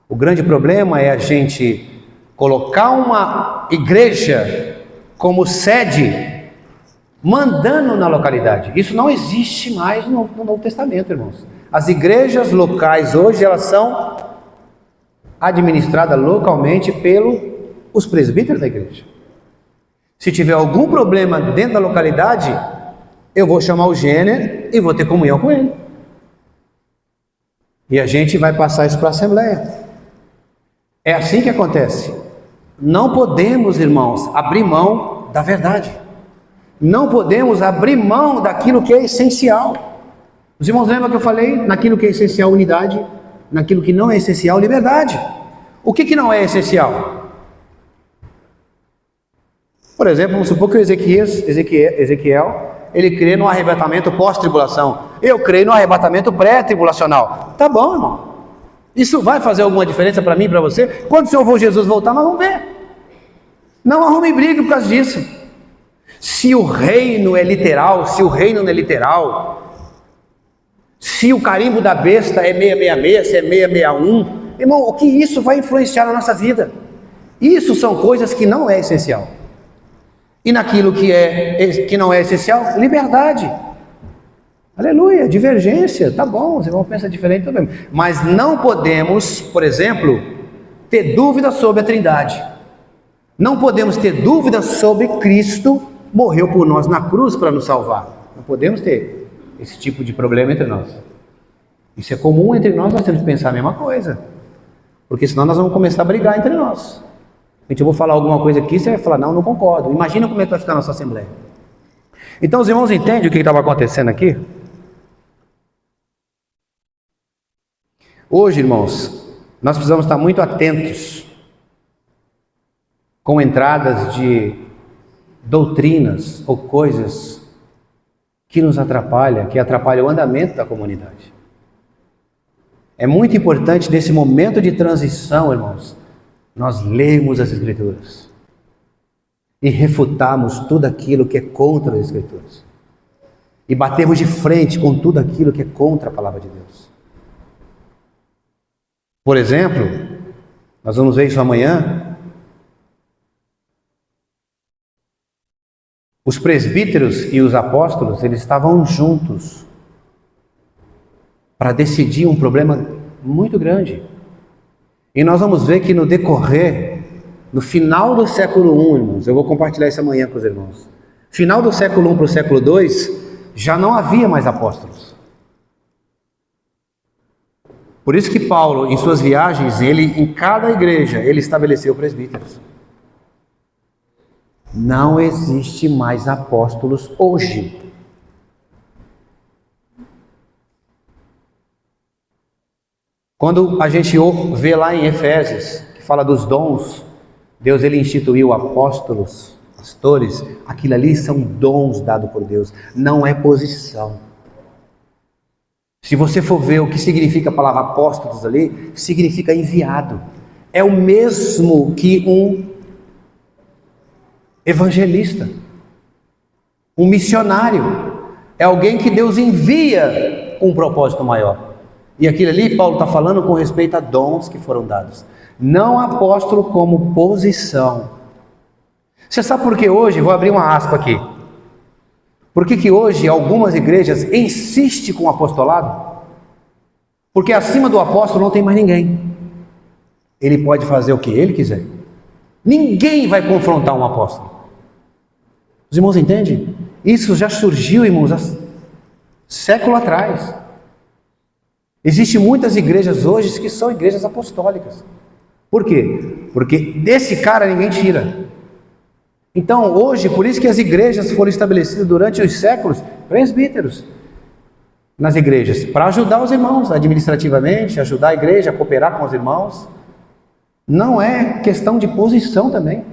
O grande problema é a gente colocar uma igreja como sede, mandando na localidade. Isso não existe mais no Novo Testamento, irmãos. As igrejas locais hoje, elas são administradas localmente pelos presbíteros da igreja. Se tiver algum problema dentro da localidade, eu vou chamar o Gêner e vou ter comunhão com ele. E a gente vai passar isso para a Assembleia. É assim que acontece. Não podemos, irmãos, abrir mão da verdade. Não podemos abrir mão daquilo que é essencial. Os irmãos lembram que eu falei? Naquilo que é essencial, unidade. Naquilo que não é essencial, liberdade. O que não é essencial? Por exemplo, vamos supor que o Ezequiel, ele crê no arrebatamento pós-tribulação. Eu creio no arrebatamento pré-tribulacional. Tá bom, irmão. Isso vai fazer alguma diferença para mim e para você? Quando o Senhor Jesus voltar, nós vamos ver. Não arrume briga por causa disso. Se o reino é literal, se o reino não é literal, se o carimbo da besta é 666, se é 661, irmão, o que isso vai influenciar na nossa vida? Isso são coisas que não é essencial. E naquilo que não é essencial, liberdade. Aleluia, divergência, tá bom, os irmãos pensam diferente também. Mas não podemos, por exemplo, ter dúvida sobre a Trindade. Não podemos ter dúvida sobre Cristo morreu por nós na cruz para nos salvar. Não podemos ter esse tipo de problema entre nós. Isso é comum entre nós temos que pensar a mesma coisa. Porque senão nós vamos começar a brigar entre nós. Eu vou falar alguma coisa aqui, você vai falar, não concordo. Imagina como é que vai ficar a nossa assembleia. Então os irmãos entendem o que estava acontecendo aqui? Hoje, irmãos, nós precisamos estar muito atentos com entradas de doutrinas ou coisas que nos atrapalham, que atrapalham o andamento da comunidade. É muito importante nesse momento de transição, irmãos, nós lermos as Escrituras e refutarmos tudo aquilo que é contra as Escrituras e batermos de frente com tudo aquilo que é contra a palavra de Deus. Por exemplo, nós vamos ver isso amanhã, os presbíteros e os apóstolos, eles estavam juntos para decidir um problema muito grande. E nós vamos ver que no decorrer, no final do século I, irmãos, eu vou compartilhar isso amanhã com os irmãos. Final do século I para o século II, já não havia mais apóstolos. Por isso que Paulo, em suas viagens, em cada igreja, ele estabeleceu presbíteros. Não existe mais apóstolos hoje. Quando a gente vê lá em Efésios, que fala dos dons, Deus ele instituiu apóstolos, pastores, aquilo ali são dons dados por Deus, não é posição. Se você for ver o que significa a palavra apóstolos ali, significa enviado. É o mesmo que um evangelista, um missionário. É alguém que Deus envia com um propósito maior. E aquilo ali, Paulo está falando com respeito a dons que foram dados. Não apóstolo como posição. Você sabe por que hoje, vou abrir uma aspa aqui. Por que hoje algumas igrejas insistem com o apostolado? Porque acima do apóstolo não tem mais ninguém. Ele pode fazer o que ele quiser. Ninguém vai confrontar um apóstolo. Os irmãos entendem? Isso já surgiu, irmãos, há século atrás. Existem muitas igrejas hoje que são igrejas apostólicas. Por quê? Porque desse cara ninguém tira. Então hoje, por isso que as igrejas foram estabelecidas durante os séculos, presbíteros nas igrejas, para ajudar os irmãos administrativamente, ajudar a igreja a cooperar com os irmãos. Não é questão de posição também.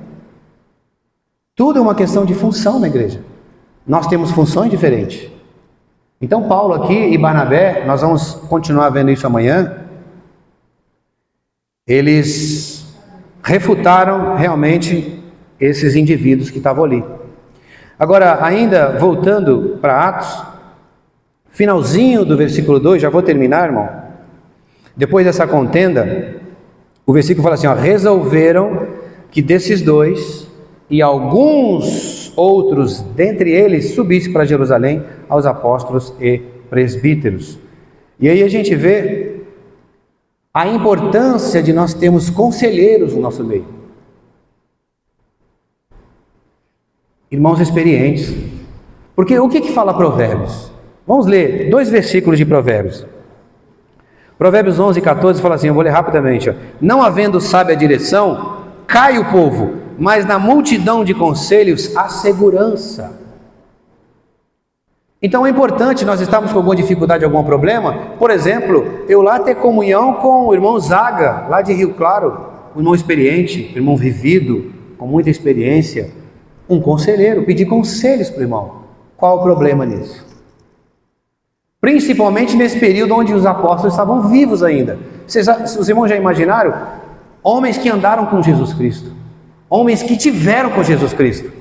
Tudo é uma questão de função na igreja. Nós temos funções diferentes. Então Paulo aqui e Barnabé, nós vamos continuar vendo isso amanhã, eles refutaram realmente esses indivíduos que estavam ali. Agora, ainda voltando para Atos, finalzinho do versículo 2, já vou terminar, irmão. Depois dessa contenda, o versículo fala assim, ó, resolveram que desses dois e alguns outros dentre eles subissem para Jerusalém aos apóstolos e presbíteros. E aí a gente vê a importância de nós termos conselheiros no nosso meio. Irmãos experientes. Porque o que fala Provérbios? Vamos ler 2 versículos de Provérbios. Provérbios 11, 14 fala assim, eu vou ler rapidamente. Ó. Não havendo sábia direção, cai o povo, mas na multidão de conselhos há segurança. Então é importante nós estarmos com alguma dificuldade, algum problema. Por exemplo, eu lá ter comunhão com o irmão Zaga, lá de Rio Claro, um irmão experiente, um irmão vivido, com muita experiência. Um conselheiro, pedir conselhos para o irmão. Qual o problema nisso? Principalmente nesse período onde os apóstolos estavam vivos ainda. Os irmãos já imaginaram? Homens que andaram com Jesus Cristo. Homens que tiveram com Jesus Cristo.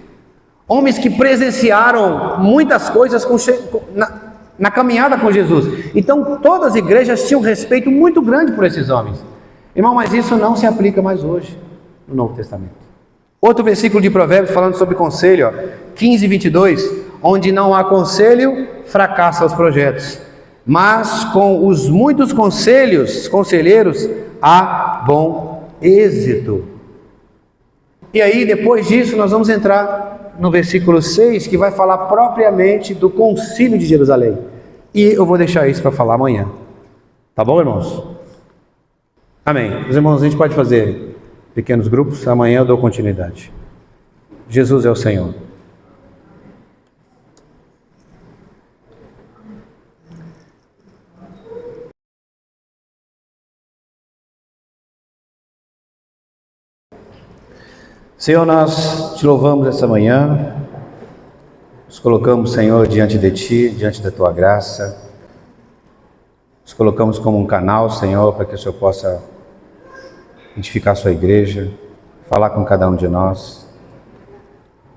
Homens que presenciaram muitas coisas na caminhada com Jesus. Então todas as igrejas tinham um respeito muito grande por esses homens. Irmão, mas isso não se aplica mais hoje no Novo Testamento. Outro versículo de Provérbios falando sobre conselho, 15, 22. Onde não há conselho, fracassa os projetos. Mas com os muitos conselheiros, há bom êxito. E aí, depois disso, nós vamos entrar no versículo 6, que vai falar propriamente do concílio de Jerusalém. E eu vou deixar isso para falar amanhã. Tá bom, irmãos? Amém. Os irmãos, a gente pode fazer pequenos grupos, amanhã eu dou continuidade. Jesus é o Senhor. Senhor, nós te louvamos essa manhã, nos colocamos, Senhor, diante de Ti, diante da Tua graça, nos colocamos como um canal, Senhor, para que o Senhor possa edificar a Sua igreja, falar com cada um de nós.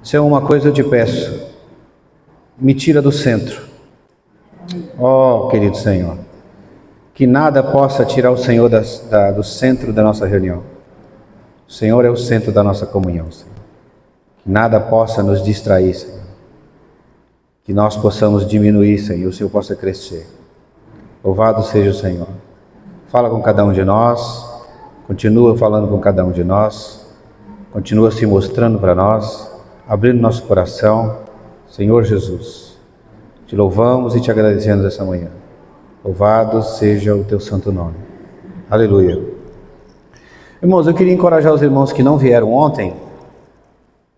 Senhor, uma coisa eu te peço, me tira do centro, ó querido Senhor, que nada possa tirar o Senhor do centro da nossa reunião. O Senhor é o centro da nossa comunhão, Senhor. Que nada possa nos distrair, Senhor. Que nós possamos diminuir, Senhor, e o Senhor possa crescer. Louvado seja o Senhor. Fala com cada um de nós, continua falando com cada um de nós, continua se mostrando para nós, abrindo nosso coração. Senhor Jesus, te louvamos e te agradecemos essa manhã. Louvado seja o teu santo nome. Aleluia. Irmãos, eu queria encorajar os irmãos que não vieram ontem.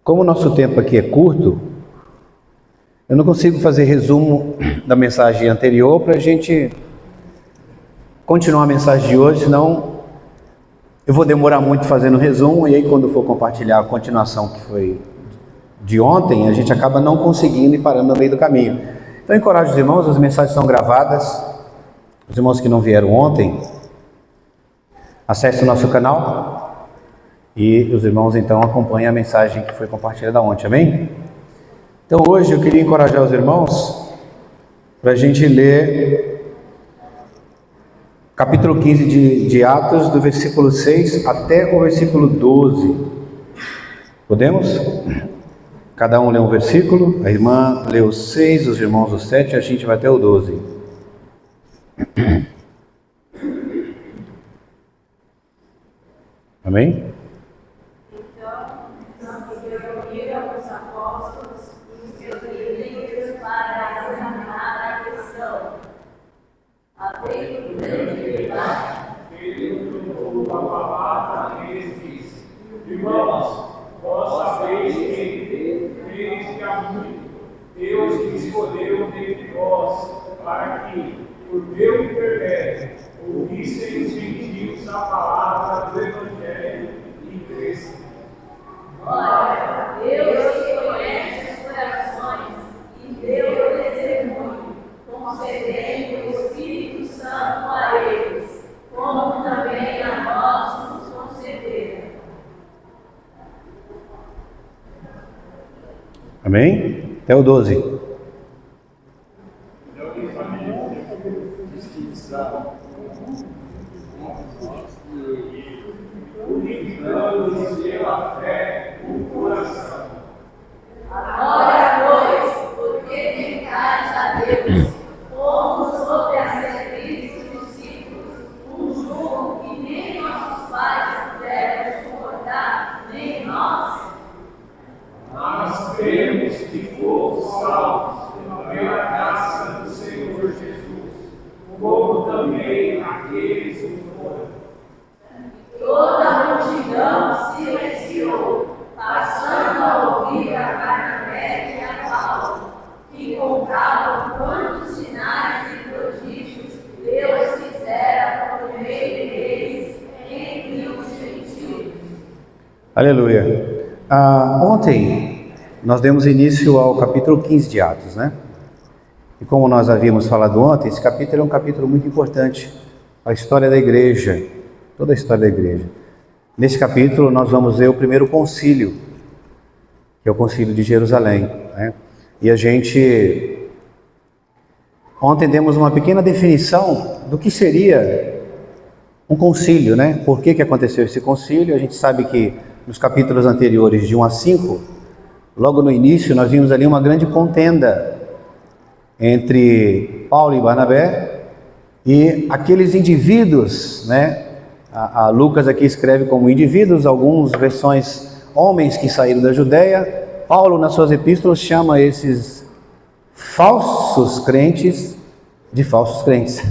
Como o nosso tempo aqui é curto, eu não consigo fazer resumo da mensagem anterior para a gente continuar a mensagem de hoje, senão eu vou demorar muito fazendo resumo, e aí quando for compartilhar a continuação que foi de ontem, a gente acaba não conseguindo e parando no meio do caminho. Então eu encorajo os irmãos, as mensagens são gravadas. Os irmãos que não vieram ontem, acesse o nosso canal e os irmãos então acompanhem a mensagem que foi compartilhada ontem, amém? Então hoje eu queria encorajar os irmãos para a gente ler capítulo 15 de Atos, do versículo 6 até o versículo 12. Podemos? Cada um lê um versículo, a irmã lê o 6, os irmãos o 7, a gente vai até o 12. Amém? Então, se reuniram os apóstolos e os seus líderes para examinar a questão. Havendo grande debate, ele perguntou a palavra a eles disse: Irmãos, vós sabeis que, desde há muito, Deus escolheu dentre vós para que, por meu intermédio, ouvissem os gentios a palavra do Evangelho e crescem. ora, Deus que conhece os corações e deu o testemunho, concedendo o Espírito Santo a eles, como também a nós nos concederam. Amém? Até o 12. Unificando-nos pela fé o coração. Agora, pois, porque tentais a Deus, como sobre a serviço dos discípulos, um jugo que nem nossos pais puderam suportar, nem nós. Mas cremos que fomos salvos pela graça do Senhor Jesus, como também aqueles que foram. Toda a multidão silenciou, passando a ouvir a Barnabé e a Paulo, que contavam quantos sinais e prodígios Deus fizera por meio deles entre os gentios. Aleluia. Ontem nós demos início ao capítulo 15 de Atos, né? E como nós havíamos falado ontem, esse capítulo é um capítulo muito importante para a história da igreja, toda a história da igreja. Nesse capítulo nós vamos ver o primeiro concílio, que é o concílio de Jerusalém, né? E a gente, ontem demos uma pequena definição do que seria um concílio, né? Por que aconteceu esse concílio? A gente sabe que nos capítulos anteriores, de 1 a 5, logo no início, nós vimos ali uma grande contenda entre Paulo e Barnabé e aqueles indivíduos, né? A Lucas aqui escreve como indivíduos, algumas versões homens que saíram da Judéia. Paulo, nas suas epístolas, chama esses falsos crentes de falsos crentes.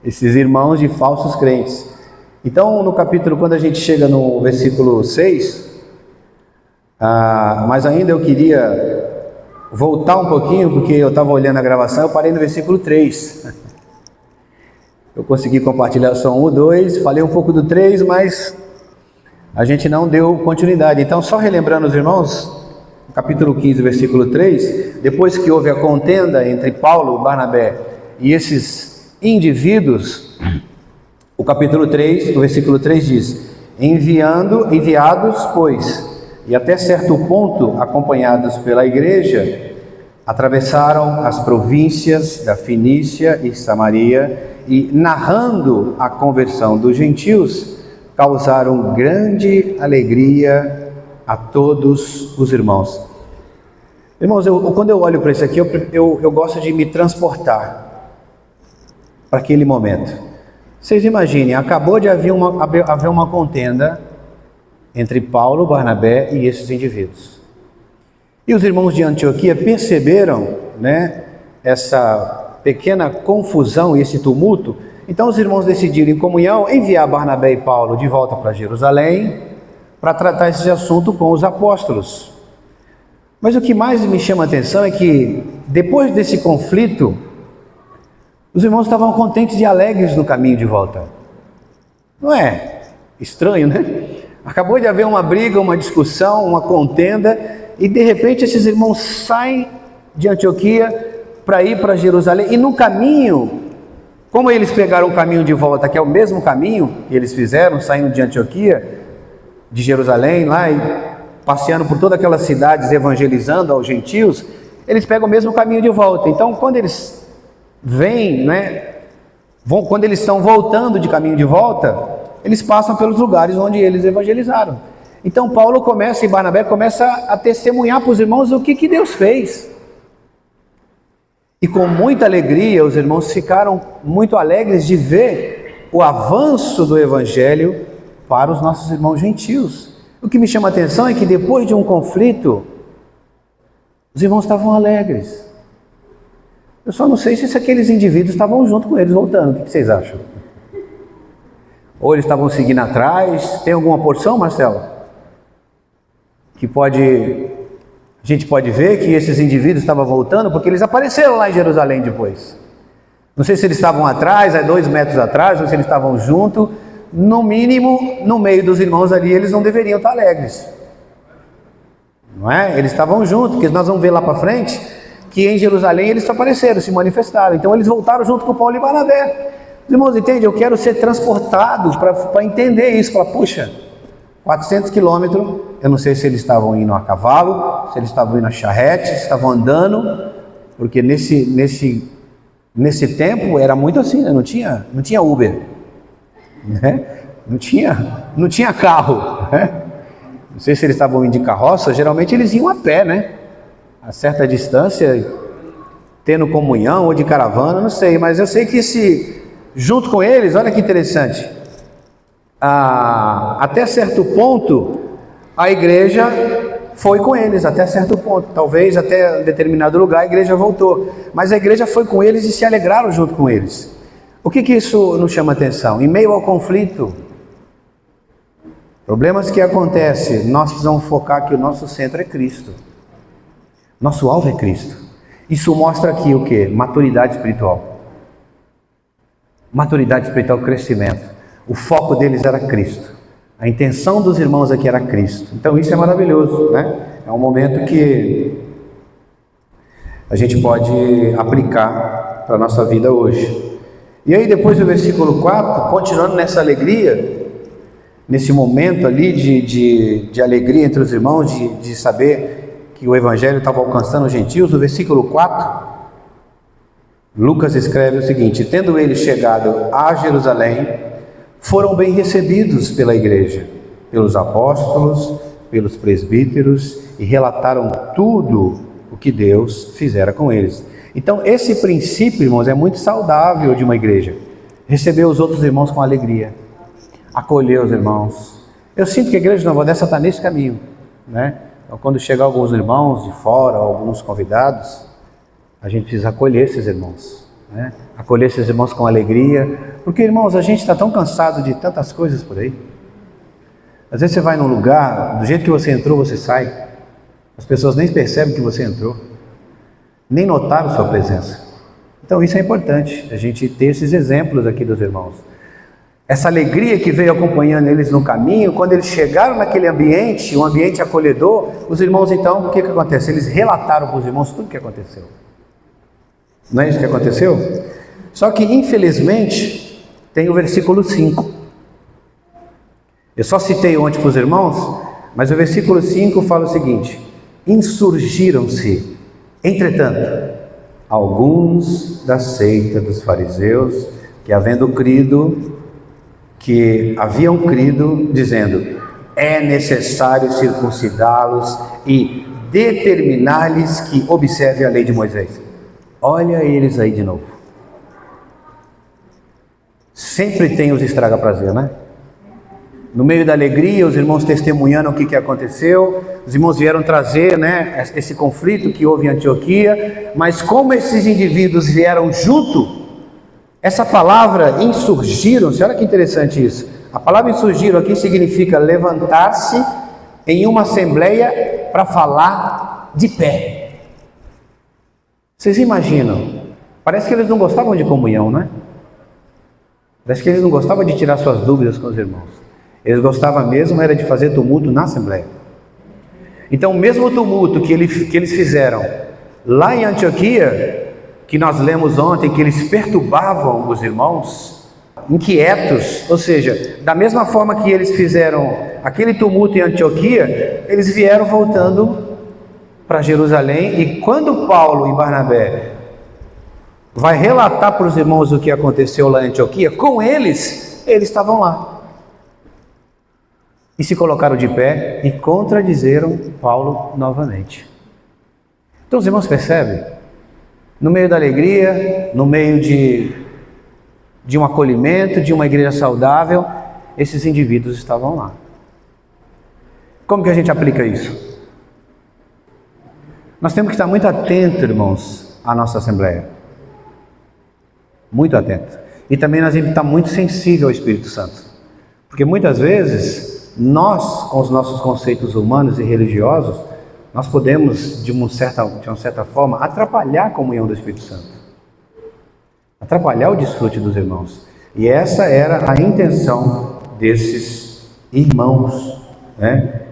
Esses irmãos de falsos crentes. Então, no capítulo, quando a gente chega no versículo 6, mas ainda eu queria voltar um pouquinho, porque eu estava olhando a gravação, eu parei no versículo 3. Eu consegui compartilhar só 1, 2, falei um pouco do 3, mas a gente não deu continuidade. Então, só relembrando os irmãos, capítulo 15, versículo 3, depois que houve a contenda entre Paulo, Barnabé e esses indivíduos, o capítulo 3, o versículo 3 diz: enviados, pois, e até certo ponto acompanhados pela igreja, atravessaram as províncias da Fenícia e Samaria e, narrando a conversão dos gentios, causaram grande alegria a todos os irmãos. Irmãos, quando eu olho para isso aqui, eu gosto de me transportar para aquele momento. Vocês imaginem, acabou de haver uma contenda entre Paulo, Barnabé e esses indivíduos. E os irmãos de Antioquia perceberam, né, essa pequena confusão e esse tumulto. Então os irmãos decidiram, em comunhão, enviar Barnabé e Paulo de volta para Jerusalém para tratar esse assunto com os apóstolos. Mas o que mais me chama a atenção é que, depois desse conflito, os irmãos estavam contentes e alegres no caminho de volta. Não é estranho, né? Acabou de haver uma briga, uma discussão, uma contenda, e de repente esses irmãos saem de Antioquia para ir para Jerusalém, e no caminho, como eles pegaram o caminho de volta, que é o mesmo caminho que eles fizeram, saindo de Antioquia, de Jerusalém, lá e passeando por todas aquelas cidades, evangelizando aos gentios, eles pegam o mesmo caminho de volta. Então, quando eles vêm, né, quando eles estão voltando de caminho de volta, eles passam pelos lugares onde eles evangelizaram. Então, Paulo começa e Barnabé começa a testemunhar para os irmãos o que Deus fez. E com muita alegria, os irmãos ficaram muito alegres de ver o avanço do evangelho para os nossos irmãos gentios. O que me chama a atenção é que depois de um conflito, os irmãos estavam alegres. Eu só não sei se aqueles indivíduos estavam junto com eles voltando. O que vocês acham? Ou eles estavam seguindo atrás? Tem alguma porção, Marcelo? Que a gente pode ver que esses indivíduos estavam voltando, porque eles apareceram lá em Jerusalém depois. Não sei se eles estavam atrás, a 2 metros atrás, ou se eles estavam junto. No mínimo, no meio dos irmãos ali, eles não deveriam estar alegres. Não é? Eles estavam juntos, porque nós vamos ver lá para frente que em Jerusalém eles apareceram, se manifestaram. Então eles voltaram junto com Paulo e Barnabé. Os irmãos, entendem? Eu quero ser transportado para entender isso. Falar, puxa, 400 quilômetros, eu não sei se eles estavam indo a cavalo, se eles estavam indo a charrete, se estavam andando, porque nesse tempo era muito assim, né? Não tinha Uber, né? Não tinha carro, né? Não sei se eles estavam indo de carroça, geralmente eles iam a pé, né? A certa distância, tendo comunhão ou de caravana, não sei, mas eu sei que junto com eles, olha que interessante, até certo ponto, a igreja foi com eles, até certo ponto, talvez até determinado lugar a igreja voltou, mas a igreja foi com eles e se alegraram junto com eles. O que isso nos chama atenção? Em meio ao conflito, problemas que acontecem, nós precisamos focar que o nosso centro é Cristo, nosso alvo é Cristo. Isso mostra aqui o que? Maturidade espiritual. Maturidade espiritual, crescimento. O foco deles era Cristo. A intenção dos irmãos aqui era Cristo. Então isso é maravilhoso, né? É um momento que a gente pode aplicar para a nossa vida hoje. E aí depois do versículo 4, continuando nessa alegria, nesse momento ali de alegria entre os irmãos, de saber que o Evangelho estava alcançando os gentios, no versículo 4, Lucas escreve o seguinte: tendo eles chegado a Jerusalém, foram bem recebidos pela igreja, pelos apóstolos, pelos presbíteros, e relataram tudo o que Deus fizera com eles. Então esse princípio, irmãos, é muito saudável de uma igreja: receber os outros irmãos com alegria, acolher os irmãos. Eu sinto que a igreja de Nova Odessa está nesse caminho, né? Então, quando chegar alguns irmãos de fora, alguns convidados, a gente precisa acolher esses irmãos, né? Acolher esses irmãos com alegria, porque, irmãos, a gente está tão cansado de tantas coisas por aí. Às vezes você vai num lugar, do jeito que você entrou, você sai, as pessoas nem percebem que você entrou, nem notaram sua presença. Então isso é importante, a gente ter esses exemplos aqui dos irmãos. Essa alegria que veio acompanhando eles no caminho, quando eles chegaram naquele ambiente, um ambiente acolhedor, os irmãos então, o que acontece? Eles relataram para os irmãos tudo o que aconteceu. Não é isso que aconteceu? Só que, infelizmente, tem o versículo 5. Eu só citei ontem para os irmãos, mas o versículo 5 fala o seguinte: insurgiram-se, entretanto, alguns da seita dos fariseus, que haviam crido, dizendo: é necessário circuncidá-los e determinar-lhes que observem a lei de Moisés. Olha eles aí de novo. Sempre tem os estraga-prazer, né? No meio da alegria, os irmãos testemunhando o que aconteceu, os irmãos vieram trazer, né, esse conflito que houve em Antioquia, mas como esses indivíduos vieram junto, essa palavra insurgiram-se, olha que interessante isso. A palavra insurgiram aqui significa levantar-se em uma assembleia para falar de pé. Vocês imaginam? Parece que eles não gostavam de comunhão, né? Parece que eles não gostavam de tirar suas dúvidas com os irmãos. Eles gostavam mesmo era de fazer tumulto na assembleia. Então, o mesmo tumulto que eles fizeram lá em Antioquia, que nós lemos ontem, que eles perturbavam os irmãos, inquietos, ou seja, da mesma forma que eles fizeram aquele tumulto em Antioquia, eles vieram voltando para Jerusalém, e quando Paulo e Barnabé vai relatar para os irmãos o que aconteceu lá em Antioquia, com eles estavam lá. E se colocaram de pé e contradizeram Paulo novamente. Então os irmãos percebem? No meio da alegria, no meio de um acolhimento, de uma igreja saudável, esses indivíduos estavam lá. Como que a gente aplica isso? Nós temos que estar muito atentos, irmãos, à nossa assembleia. Muito atento. E também nós temos que estar muito sensível ao Espírito Santo. Porque muitas vezes, nós, com os nossos conceitos humanos e religiosos, nós podemos, de uma certa forma, atrapalhar a comunhão do Espírito Santo. Atrapalhar o desfrute dos irmãos. E essa era a intenção desses irmãos, né?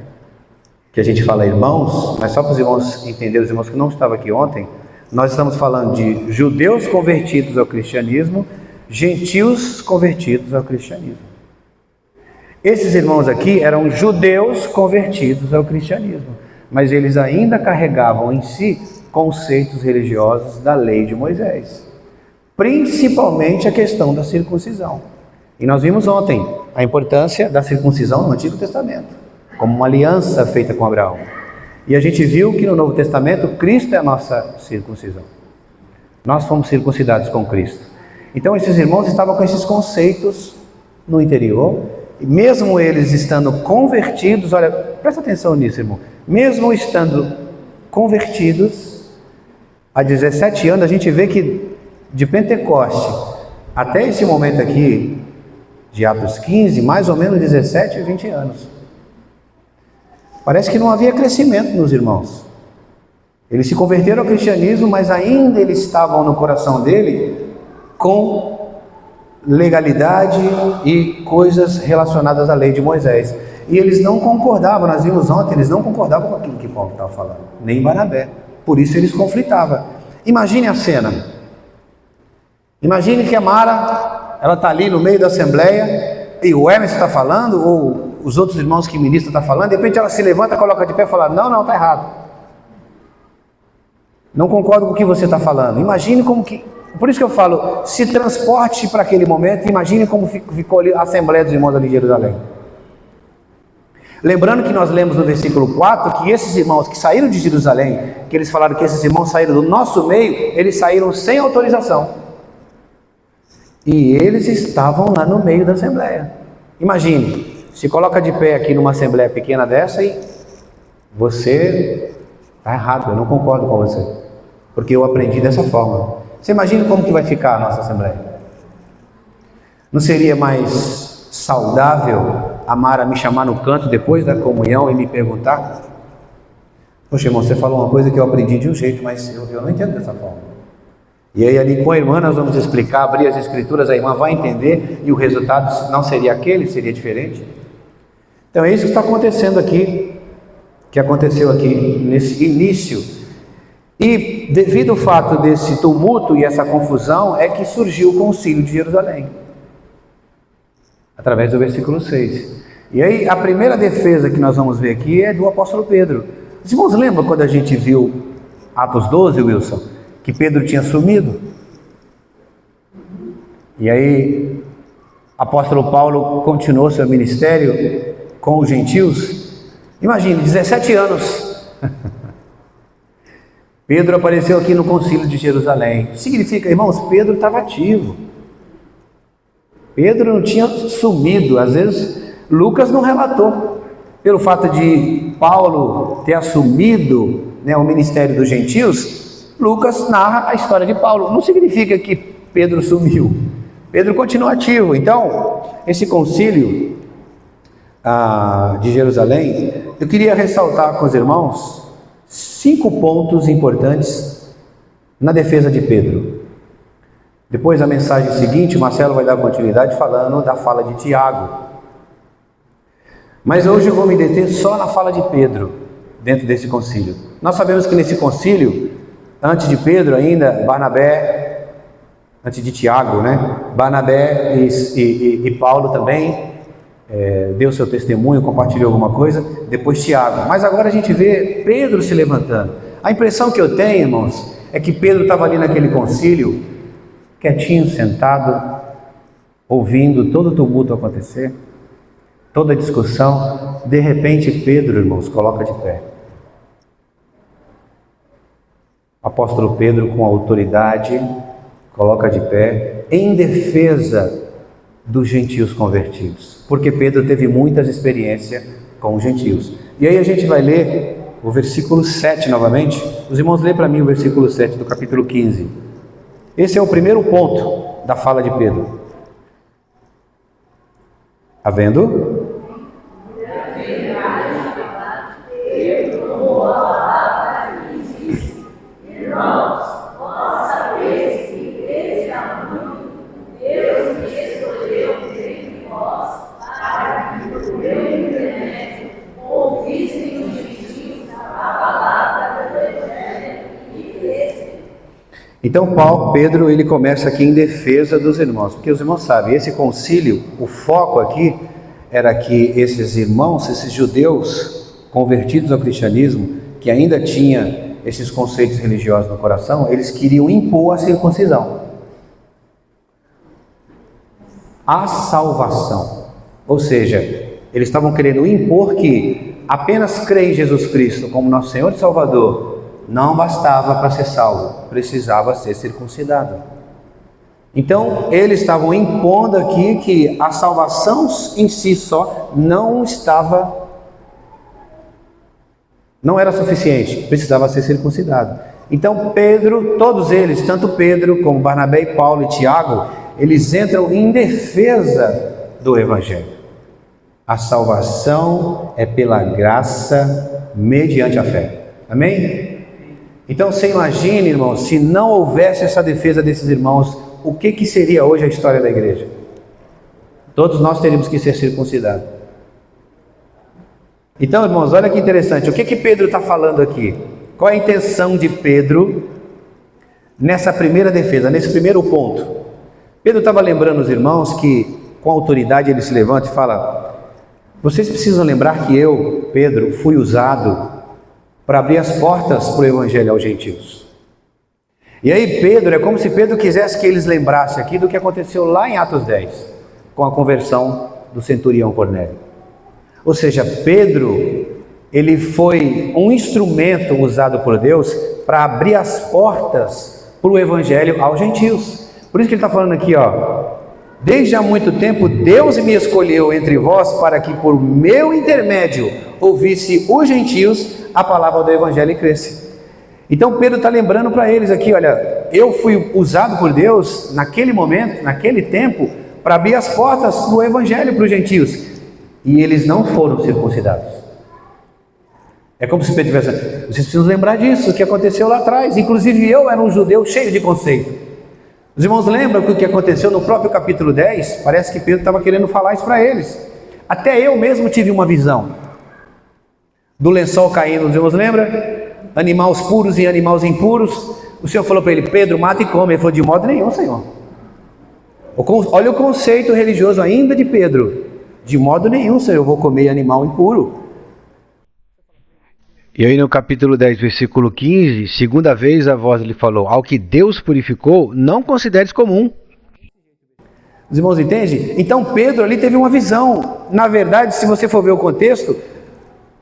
Que a gente fala irmãos, mas só para os irmãos entenderem, os irmãos que não estavam aqui ontem, nós estamos falando de judeus convertidos ao cristianismo, gentios convertidos ao cristianismo. Esses irmãos aqui eram judeus convertidos ao cristianismo, mas eles ainda carregavam em si conceitos religiosos da lei de Moisés, principalmente a questão da circuncisão. E nós vimos ontem a importância da circuncisão no Antigo Testamento, como uma aliança feita com Abraão. E a gente viu que no Novo Testamento, Cristo é a nossa circuncisão. Nós fomos circuncidados com Cristo. Então esses irmãos estavam com esses conceitos no interior, e mesmo eles estando convertidos, olha, presta atenção nisso, irmão, mesmo estando convertidos, há 17 anos, a gente vê que de Pentecoste até esse momento aqui, de Atos 15, mais ou menos 17 e 20 anos. Parece que não havia crescimento nos irmãos. Eles se converteram ao cristianismo, mas ainda eles estavam no coração dele com legalidade e coisas relacionadas à lei de Moisés. E eles não concordavam, nós vimos ontem, eles não concordavam com aquilo que Paulo estava falando, nem Barnabé. Por isso eles conflitavam. Imagine a cena. Imagine que a Mara, ela está ali no meio da assembleia, e o Hermes está falando, ou os outros irmãos que ministram estão falando, de repente ela se levanta, coloca de pé e fala, não, está errado. Não concordo com o que você está falando. Imagine como que... Por isso que eu falo, se transporte para aquele momento, imagine como ficou ali a Assembleia dos Irmãos ali de Jerusalém. Lembrando que nós lemos no versículo 4, que esses irmãos que saíram de Jerusalém, que eles falaram que esses irmãos saíram do nosso meio, eles saíram sem autorização. E eles estavam lá no meio da Assembleia. Imagine, se coloca de pé aqui numa Assembleia pequena dessa e você está errado, eu não concordo com você, porque eu aprendi dessa forma. Você imagina como que vai ficar a nossa Assembleia? Não seria mais saudável a Mara me chamar no canto depois da comunhão e me perguntar? Poxa, irmão, você falou uma coisa que eu aprendi de um jeito, mas eu não entendo dessa forma. E aí ali com a irmã nós vamos explicar, abrir as escrituras, a irmã vai entender e o resultado não seria aquele, seria diferente. Então é isso que está acontecendo aqui, que aconteceu aqui nesse início. E devido ao fato desse tumulto e essa confusão, é que surgiu o concílio de Jerusalém, através do versículo 6. E aí a primeira defesa que nós vamos ver aqui é do apóstolo Pedro. Os irmãos lembram quando a gente viu Atos 12, Wilson, que Pedro tinha sumido? E aí apóstolo Paulo continuou seu ministério com os gentios. Imagine, 17 anos. Pedro apareceu aqui no concílio de Jerusalém. Significa, irmãos, Pedro estava ativo. Pedro não tinha sumido. Às vezes Lucas não relatou. Pelo fato de Paulo ter assumido, o ministério dos gentios, Lucas narra a história de Paulo. Não significa que Pedro sumiu. Pedro continua ativo. Então, esse concílio de Jerusalém, eu queria ressaltar com os irmãos 5 pontos importantes na defesa de Pedro. Depois da mensagem seguinte, Marcelo vai dar continuidade falando da fala de Tiago. Mas hoje eu vou me deter só na fala de Pedro, dentro desse concílio. Nós sabemos que nesse concílio, antes de Pedro ainda, Barnabé, antes de Tiago, Barnabé e Paulo também deu seu testemunho, compartilhou alguma coisa, depois Tiago. Mas agora a gente vê Pedro se levantando. A impressão que eu tenho, irmãos, é que Pedro estava ali naquele concílio, quietinho, sentado, ouvindo todo o tumulto acontecer, toda a discussão. De repente Pedro, irmãos, coloca de pé. Apóstolo Pedro, com autoridade, coloca de pé em defesa dos gentios convertidos, porque Pedro teve muitas experiências com os gentios. E aí a gente vai ler o versículo 7 novamente. Os irmãos lêem para mim o versículo 7 do capítulo 15. Esse é o primeiro ponto da fala de Pedro. Havendo? Então Pedro, ele começa aqui em defesa dos irmãos, porque os irmãos sabem, esse concílio, o foco aqui era que esses irmãos, esses judeus convertidos ao cristianismo, que ainda tinha esses conceitos religiosos no coração, eles queriam impor a circuncisão, a salvação. Ou seja, eles estavam querendo impor que apenas crer em Jesus Cristo como nosso Senhor e Salvador não bastava para ser salvo, precisava ser circuncidado. Então, eles estavam impondo aqui que a salvação em si só não era suficiente, precisava ser circuncidado. Então, Pedro, todos eles, tanto Pedro como Barnabé e Paulo e Tiago, eles entram em defesa do Evangelho. A salvação é pela graça mediante a fé. Amém? Então você imagine, irmãos, se não houvesse essa defesa desses irmãos, o que seria hoje a história da igreja? Todos nós teríamos que ser circuncidados. Então, irmãos, olha que interessante. O que Pedro está falando aqui? Qual é a intenção de Pedro nessa primeira defesa, nesse primeiro ponto? Pedro estava lembrando os irmãos que, com autoridade, ele se levanta e fala: vocês precisam lembrar que eu, Pedro, fui usado para abrir as portas para o evangelho aos gentios. E aí Pedro, é como se Pedro quisesse que eles lembrassem aqui do que aconteceu lá em Atos 10, com a conversão do centurião Cornélio. Ou seja, Pedro, ele foi um instrumento usado por Deus para abrir as portas para o evangelho aos gentios. Por isso que ele está falando aqui, ó: desde há muito tempo Deus me escolheu entre vós para que por meu intermédio ouvisse os gentios a palavra do evangelho e cresce. Então Pedro está lembrando para eles aqui: olha, eu fui usado por Deus naquele momento, naquele tempo, para abrir as portas para o evangelho para os gentios, e eles não foram circuncidados. É como se Pedro tivesse: vocês precisam lembrar disso, que aconteceu lá atrás. Inclusive eu era um judeu cheio de conceito. Os irmãos lembram que o que aconteceu no próprio capítulo 10? Parece que Pedro estava querendo falar isso para eles. Até eu mesmo tive uma visão do lençol caindo. Os irmãos lembram? Animais puros e animais impuros. O Senhor falou para ele: Pedro, mata e come. Ele falou: de modo nenhum, Senhor. Olha o conceito religioso ainda de Pedro: de modo nenhum, Senhor, eu vou comer animal impuro. E aí no capítulo 10, versículo 15, segunda vez a voz lhe falou: ao que Deus purificou, não consideres comum. Os irmãos entendem? Então Pedro ali teve uma visão. Na verdade, se você for ver o contexto,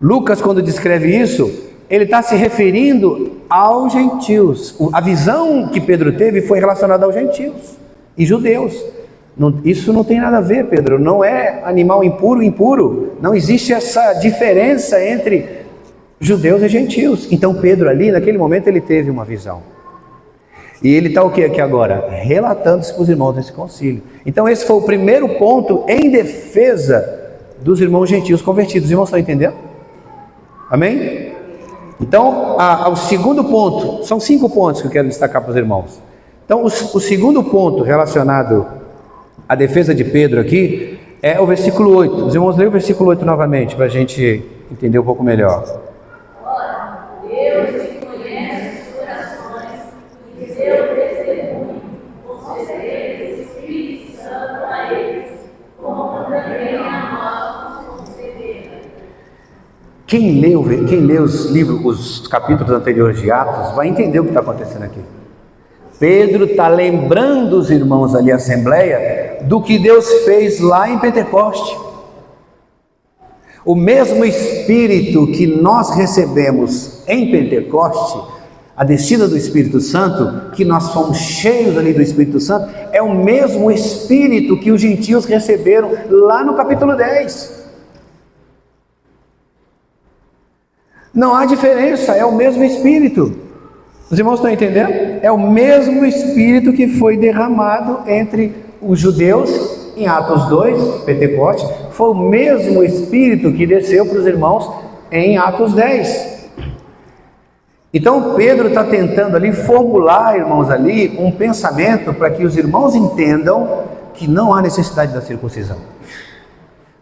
Lucas, quando descreve isso, ele está se referindo aos gentios. A visão que Pedro teve foi relacionada aos gentios e judeus. Isso não tem nada a ver, Pedro. Não é animal impuro, impuro. Não existe essa diferença entre judeus e gentios. Então Pedro ali, naquele momento, ele teve uma visão. E ele está o que aqui agora? Relatando isso para os irmãos nesse concílio. Então esse foi o primeiro ponto em defesa dos irmãos gentios convertidos. Os irmãos estão entendendo? Amém? Então, o segundo ponto, são 5 pontos que eu quero destacar para os irmãos. Então, o segundo ponto relacionado à defesa de Pedro aqui é o versículo 8. Os irmãos leiam o versículo 8 novamente, para a gente entender um pouco melhor. Ora, Deus que conhece os corações e deu testemunho, concedeu o Espírito Santo a eles, como também a nós nos concedeu. Quem lê os livros, os capítulos anteriores de Atos, vai entender o que está acontecendo aqui. Pedro está lembrando os irmãos ali, a Assembleia, do que Deus fez lá em Pentecoste. O mesmo Espírito que nós recebemos em Pentecoste, a descida do Espírito Santo, que nós fomos cheios ali do Espírito Santo, é o mesmo Espírito que os gentios receberam lá no capítulo 10. Não há diferença, é o mesmo Espírito. Os irmãos estão entendendo? É o mesmo Espírito que foi derramado entre os judeus em Atos 2, Pentecoste. Foi o mesmo Espírito que desceu para os irmãos em Atos 10. Então Pedro está tentando ali formular, irmãos, ali um pensamento para que os irmãos entendam que não há necessidade da circuncisão.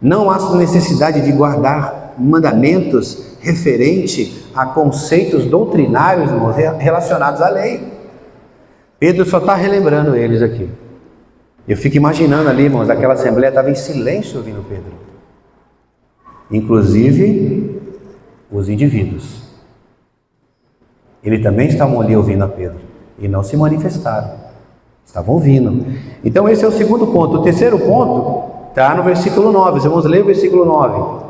Não há necessidade de guardar mandamentos referente a conceitos doutrinários, irmãos, relacionados à lei. Pedro só está relembrando eles aqui. Eu fico imaginando ali, irmãos, aquela assembleia estava em silêncio ouvindo Pedro. Inclusive os indivíduos. Eles também estavam ali ouvindo a Pedro e não se manifestaram. Estavam ouvindo. Então esse é o segundo ponto. O terceiro ponto está no versículo 9. Vamos ler o versículo 9.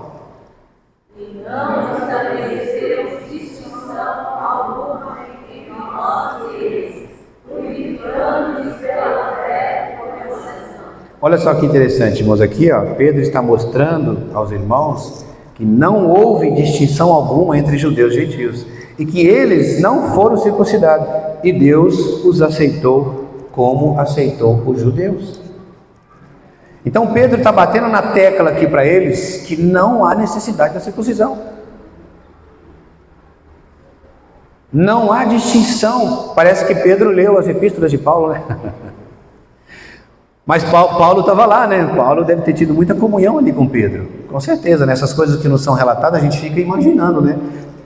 E não estabeleceu distinção alguma entre nós e eles, purificando-nos pela fé por concessão. Olha só que interessante, irmãos, aqui, ó, Pedro está mostrando aos irmãos que não houve distinção alguma entre judeus e gentios, e que eles não foram circuncidados, e Deus os aceitou como aceitou os judeus. Então Pedro está batendo na tecla aqui para eles que não há necessidade da circuncisão. Não há distinção. Parece que Pedro leu as epístolas de Paulo, né? Mas Paulo estava lá, né? Paulo deve ter tido muita comunhão ali com Pedro. Com certeza, né? Essas coisas que não são relatadas, a gente fica imaginando, né?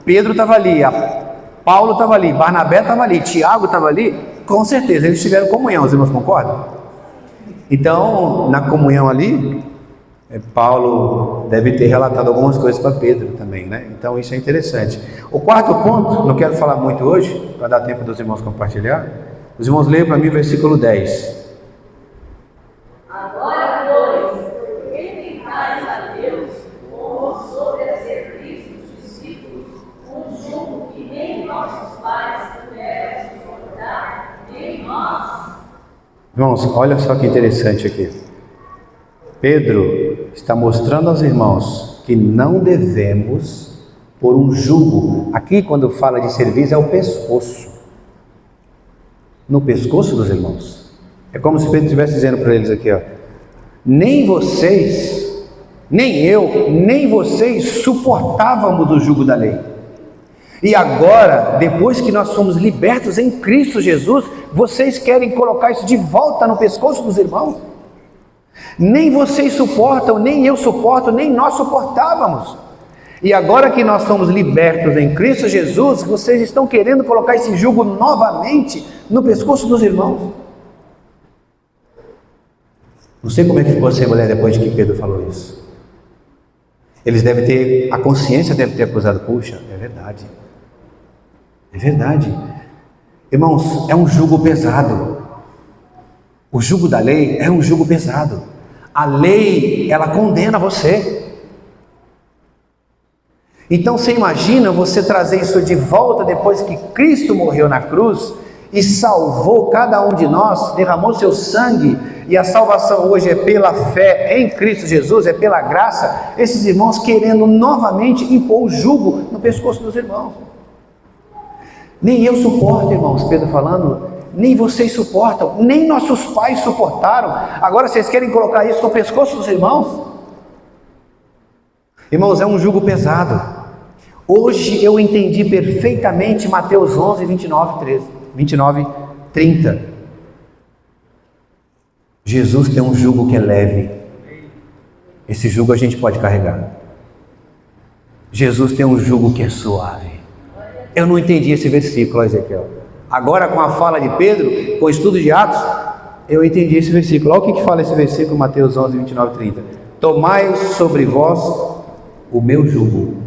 Pedro estava ali, Paulo estava ali, Barnabé estava ali, Tiago estava ali. Com certeza, eles tiveram comunhão, os irmãos concordam? Então, na comunhão ali, Paulo deve ter relatado algumas coisas para Pedro também, né? Então, isso é interessante. O quarto ponto, não quero falar muito hoje, para dar tempo dos irmãos compartilhar. Os irmãos leiam para mim o versículo 10. Agora, pois, reivindicais a Deus como obedecer Cristo, discípulos, um jugo que nem nossos pais puderam suportar, nem nós. Irmãos, olha só que interessante aqui. Pedro está mostrando aos irmãos que não devemos pôr um jugo. Aqui, quando fala de serviço, é o pescoço. No pescoço dos irmãos. É como se Pedro estivesse dizendo para eles aqui, ó, nem vocês, nem eu, nem vocês suportávamos o jugo da lei. E agora, depois que nós fomos libertos em Cristo Jesus, vocês querem colocar isso de volta no pescoço dos irmãos? Nem vocês suportam, nem eu suporto, nem nós suportávamos. E agora que nós somos libertos em Cristo Jesus, vocês estão querendo colocar esse jugo novamente no pescoço dos irmãos? Não sei como é que ficou a Assembleia depois de que Pedro falou isso. Eles devem ter, a consciência deve ter acusado, puxa, é verdade. É verdade. Irmãos, é um jugo pesado. O jugo da lei é um jugo pesado. A lei, ela condena você. Então você imagina você trazer isso de volta depois que Cristo morreu na cruz e salvou cada um de nós, derramou seu sangue, e a salvação hoje é pela fé em Cristo Jesus, é pela graça. Esses irmãos querendo novamente impor o jugo no pescoço dos irmãos. Nem eu suporto, irmãos, Pedro falando, nem vocês suportam, nem nossos pais suportaram. Agora vocês querem colocar isso no pescoço dos irmãos? Irmãos, é um jugo pesado. Hoje eu entendi perfeitamente Mateus 11, 29, 30. Jesus tem um jugo que é leve. Esse jugo a gente pode carregar. Jesus tem um jugo que é suave. Eu não entendi esse versículo, Ezequiel. Agora com a fala de Pedro, com o estudo de Atos, eu entendi esse versículo. Olha o que fala esse versículo, Mateus 11, 29, 30. Tomai sobre vós o meu jugo,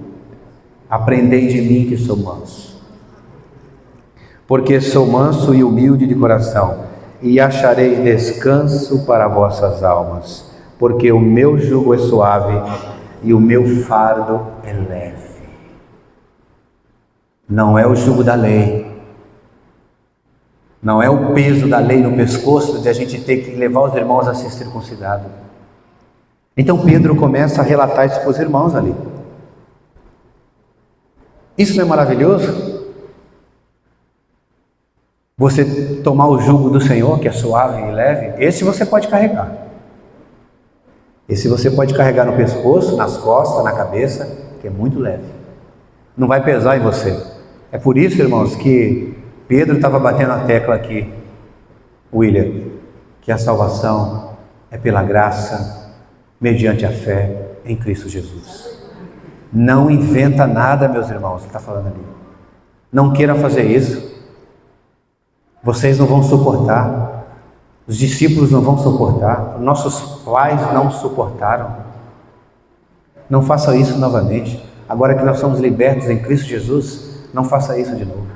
aprendei de mim que sou manso, porque sou manso e humilde de coração, e achareis descanso para vossas almas, porque o meu jugo é suave e o meu fardo é leve. Não é o jugo da lei, não é o peso da lei no pescoço de a gente ter que levar os irmãos a ser circuncidados. Então Pedro começa a relatar isso para os irmãos ali. Isso não é maravilhoso? Você tomar o jugo do Senhor, que é suave e leve, esse você pode carregar. Esse você pode carregar no pescoço, nas costas, na cabeça, que é muito leve. Não vai pesar em você. É por isso, irmãos, que Pedro estava batendo a tecla aqui, William, que a salvação é pela graça, mediante a fé em Cristo Jesus. Não inventa nada, meus irmãos, que está falando ali. Não queira fazer isso. Vocês não vão suportar. Os discípulos não vão suportar. Nossos pais não suportaram. Não faça isso novamente. Agora que nós somos libertos em Cristo Jesus, não faça isso de novo.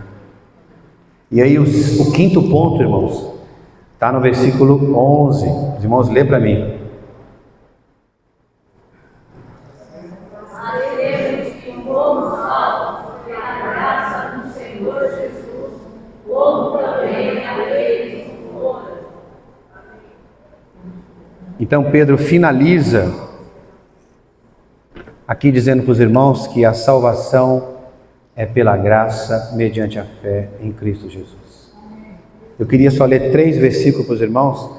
E aí o quinto ponto, irmãos, está no versículo 11. Os irmãos, lê para mim. Então Pedro finaliza aqui dizendo para os irmãos que a salvação é pela graça mediante a fé em Cristo Jesus. Eu queria só ler 3 versículos para os irmãos,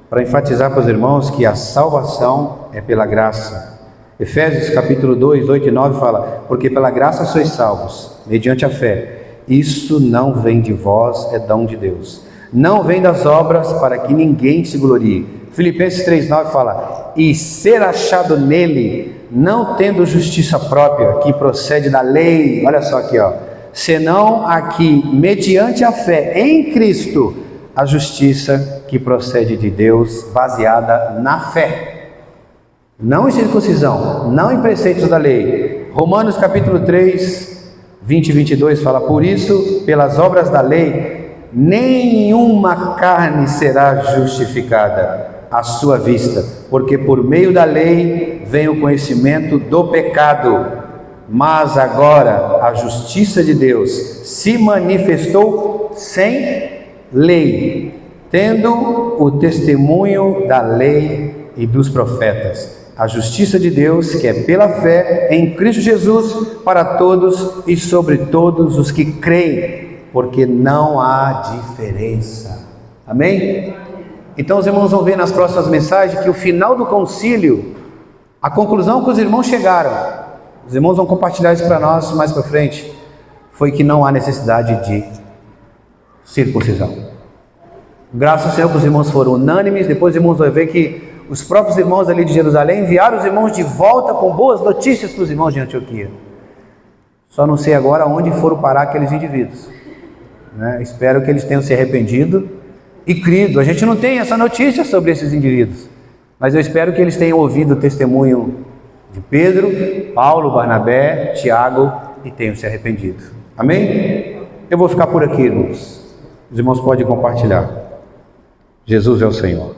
para enfatizar para os irmãos que a salvação é pela graça. Efésios capítulo 2, 8 e 9 fala: porque pela graça sois salvos, mediante a fé. Isso não vem de vós, é dom de Deus. Não vem das obras, para que ninguém se glorie. Filipenses 3,9 fala: e ser achado nele, não tendo justiça própria, que procede da lei, olha só aqui, ó, senão aqui, mediante a fé em Cristo, a justiça que procede de Deus, baseada na fé, não em circuncisão, não em preceitos da lei. Romanos capítulo 3, 20 e 22 fala: por isso, pelas obras da lei, nenhuma carne será justificada à sua vista, porque por meio da lei vem o conhecimento do pecado, mas agora a justiça de Deus se manifestou sem lei, tendo o testemunho da lei e dos profetas, a justiça de Deus que é pela fé em Cristo Jesus para todos e sobre todos os que creem, porque não há diferença. Amém? Então os irmãos vão ver nas próximas mensagens que o final do concílio, a conclusão que os irmãos chegaram, os irmãos vão compartilhar isso para nós mais para frente, foi que não há necessidade de circuncisão. Graças ao Senhor que os irmãos foram unânimes. Depois os irmãos vão ver que os próprios irmãos ali de Jerusalém enviaram os irmãos de volta com boas notícias para os irmãos de Antioquia. Só não sei agora onde foram parar aqueles indivíduos, né? Espero que eles tenham se arrependido e crido. A gente não tem essa notícia sobre esses indivíduos, mas eu espero que eles tenham ouvido o testemunho de Pedro, Paulo, Barnabé, Tiago e tenham se arrependido. Amém? Eu vou ficar por aqui, irmãos. Os irmãos podem compartilhar. Jesus é o Senhor.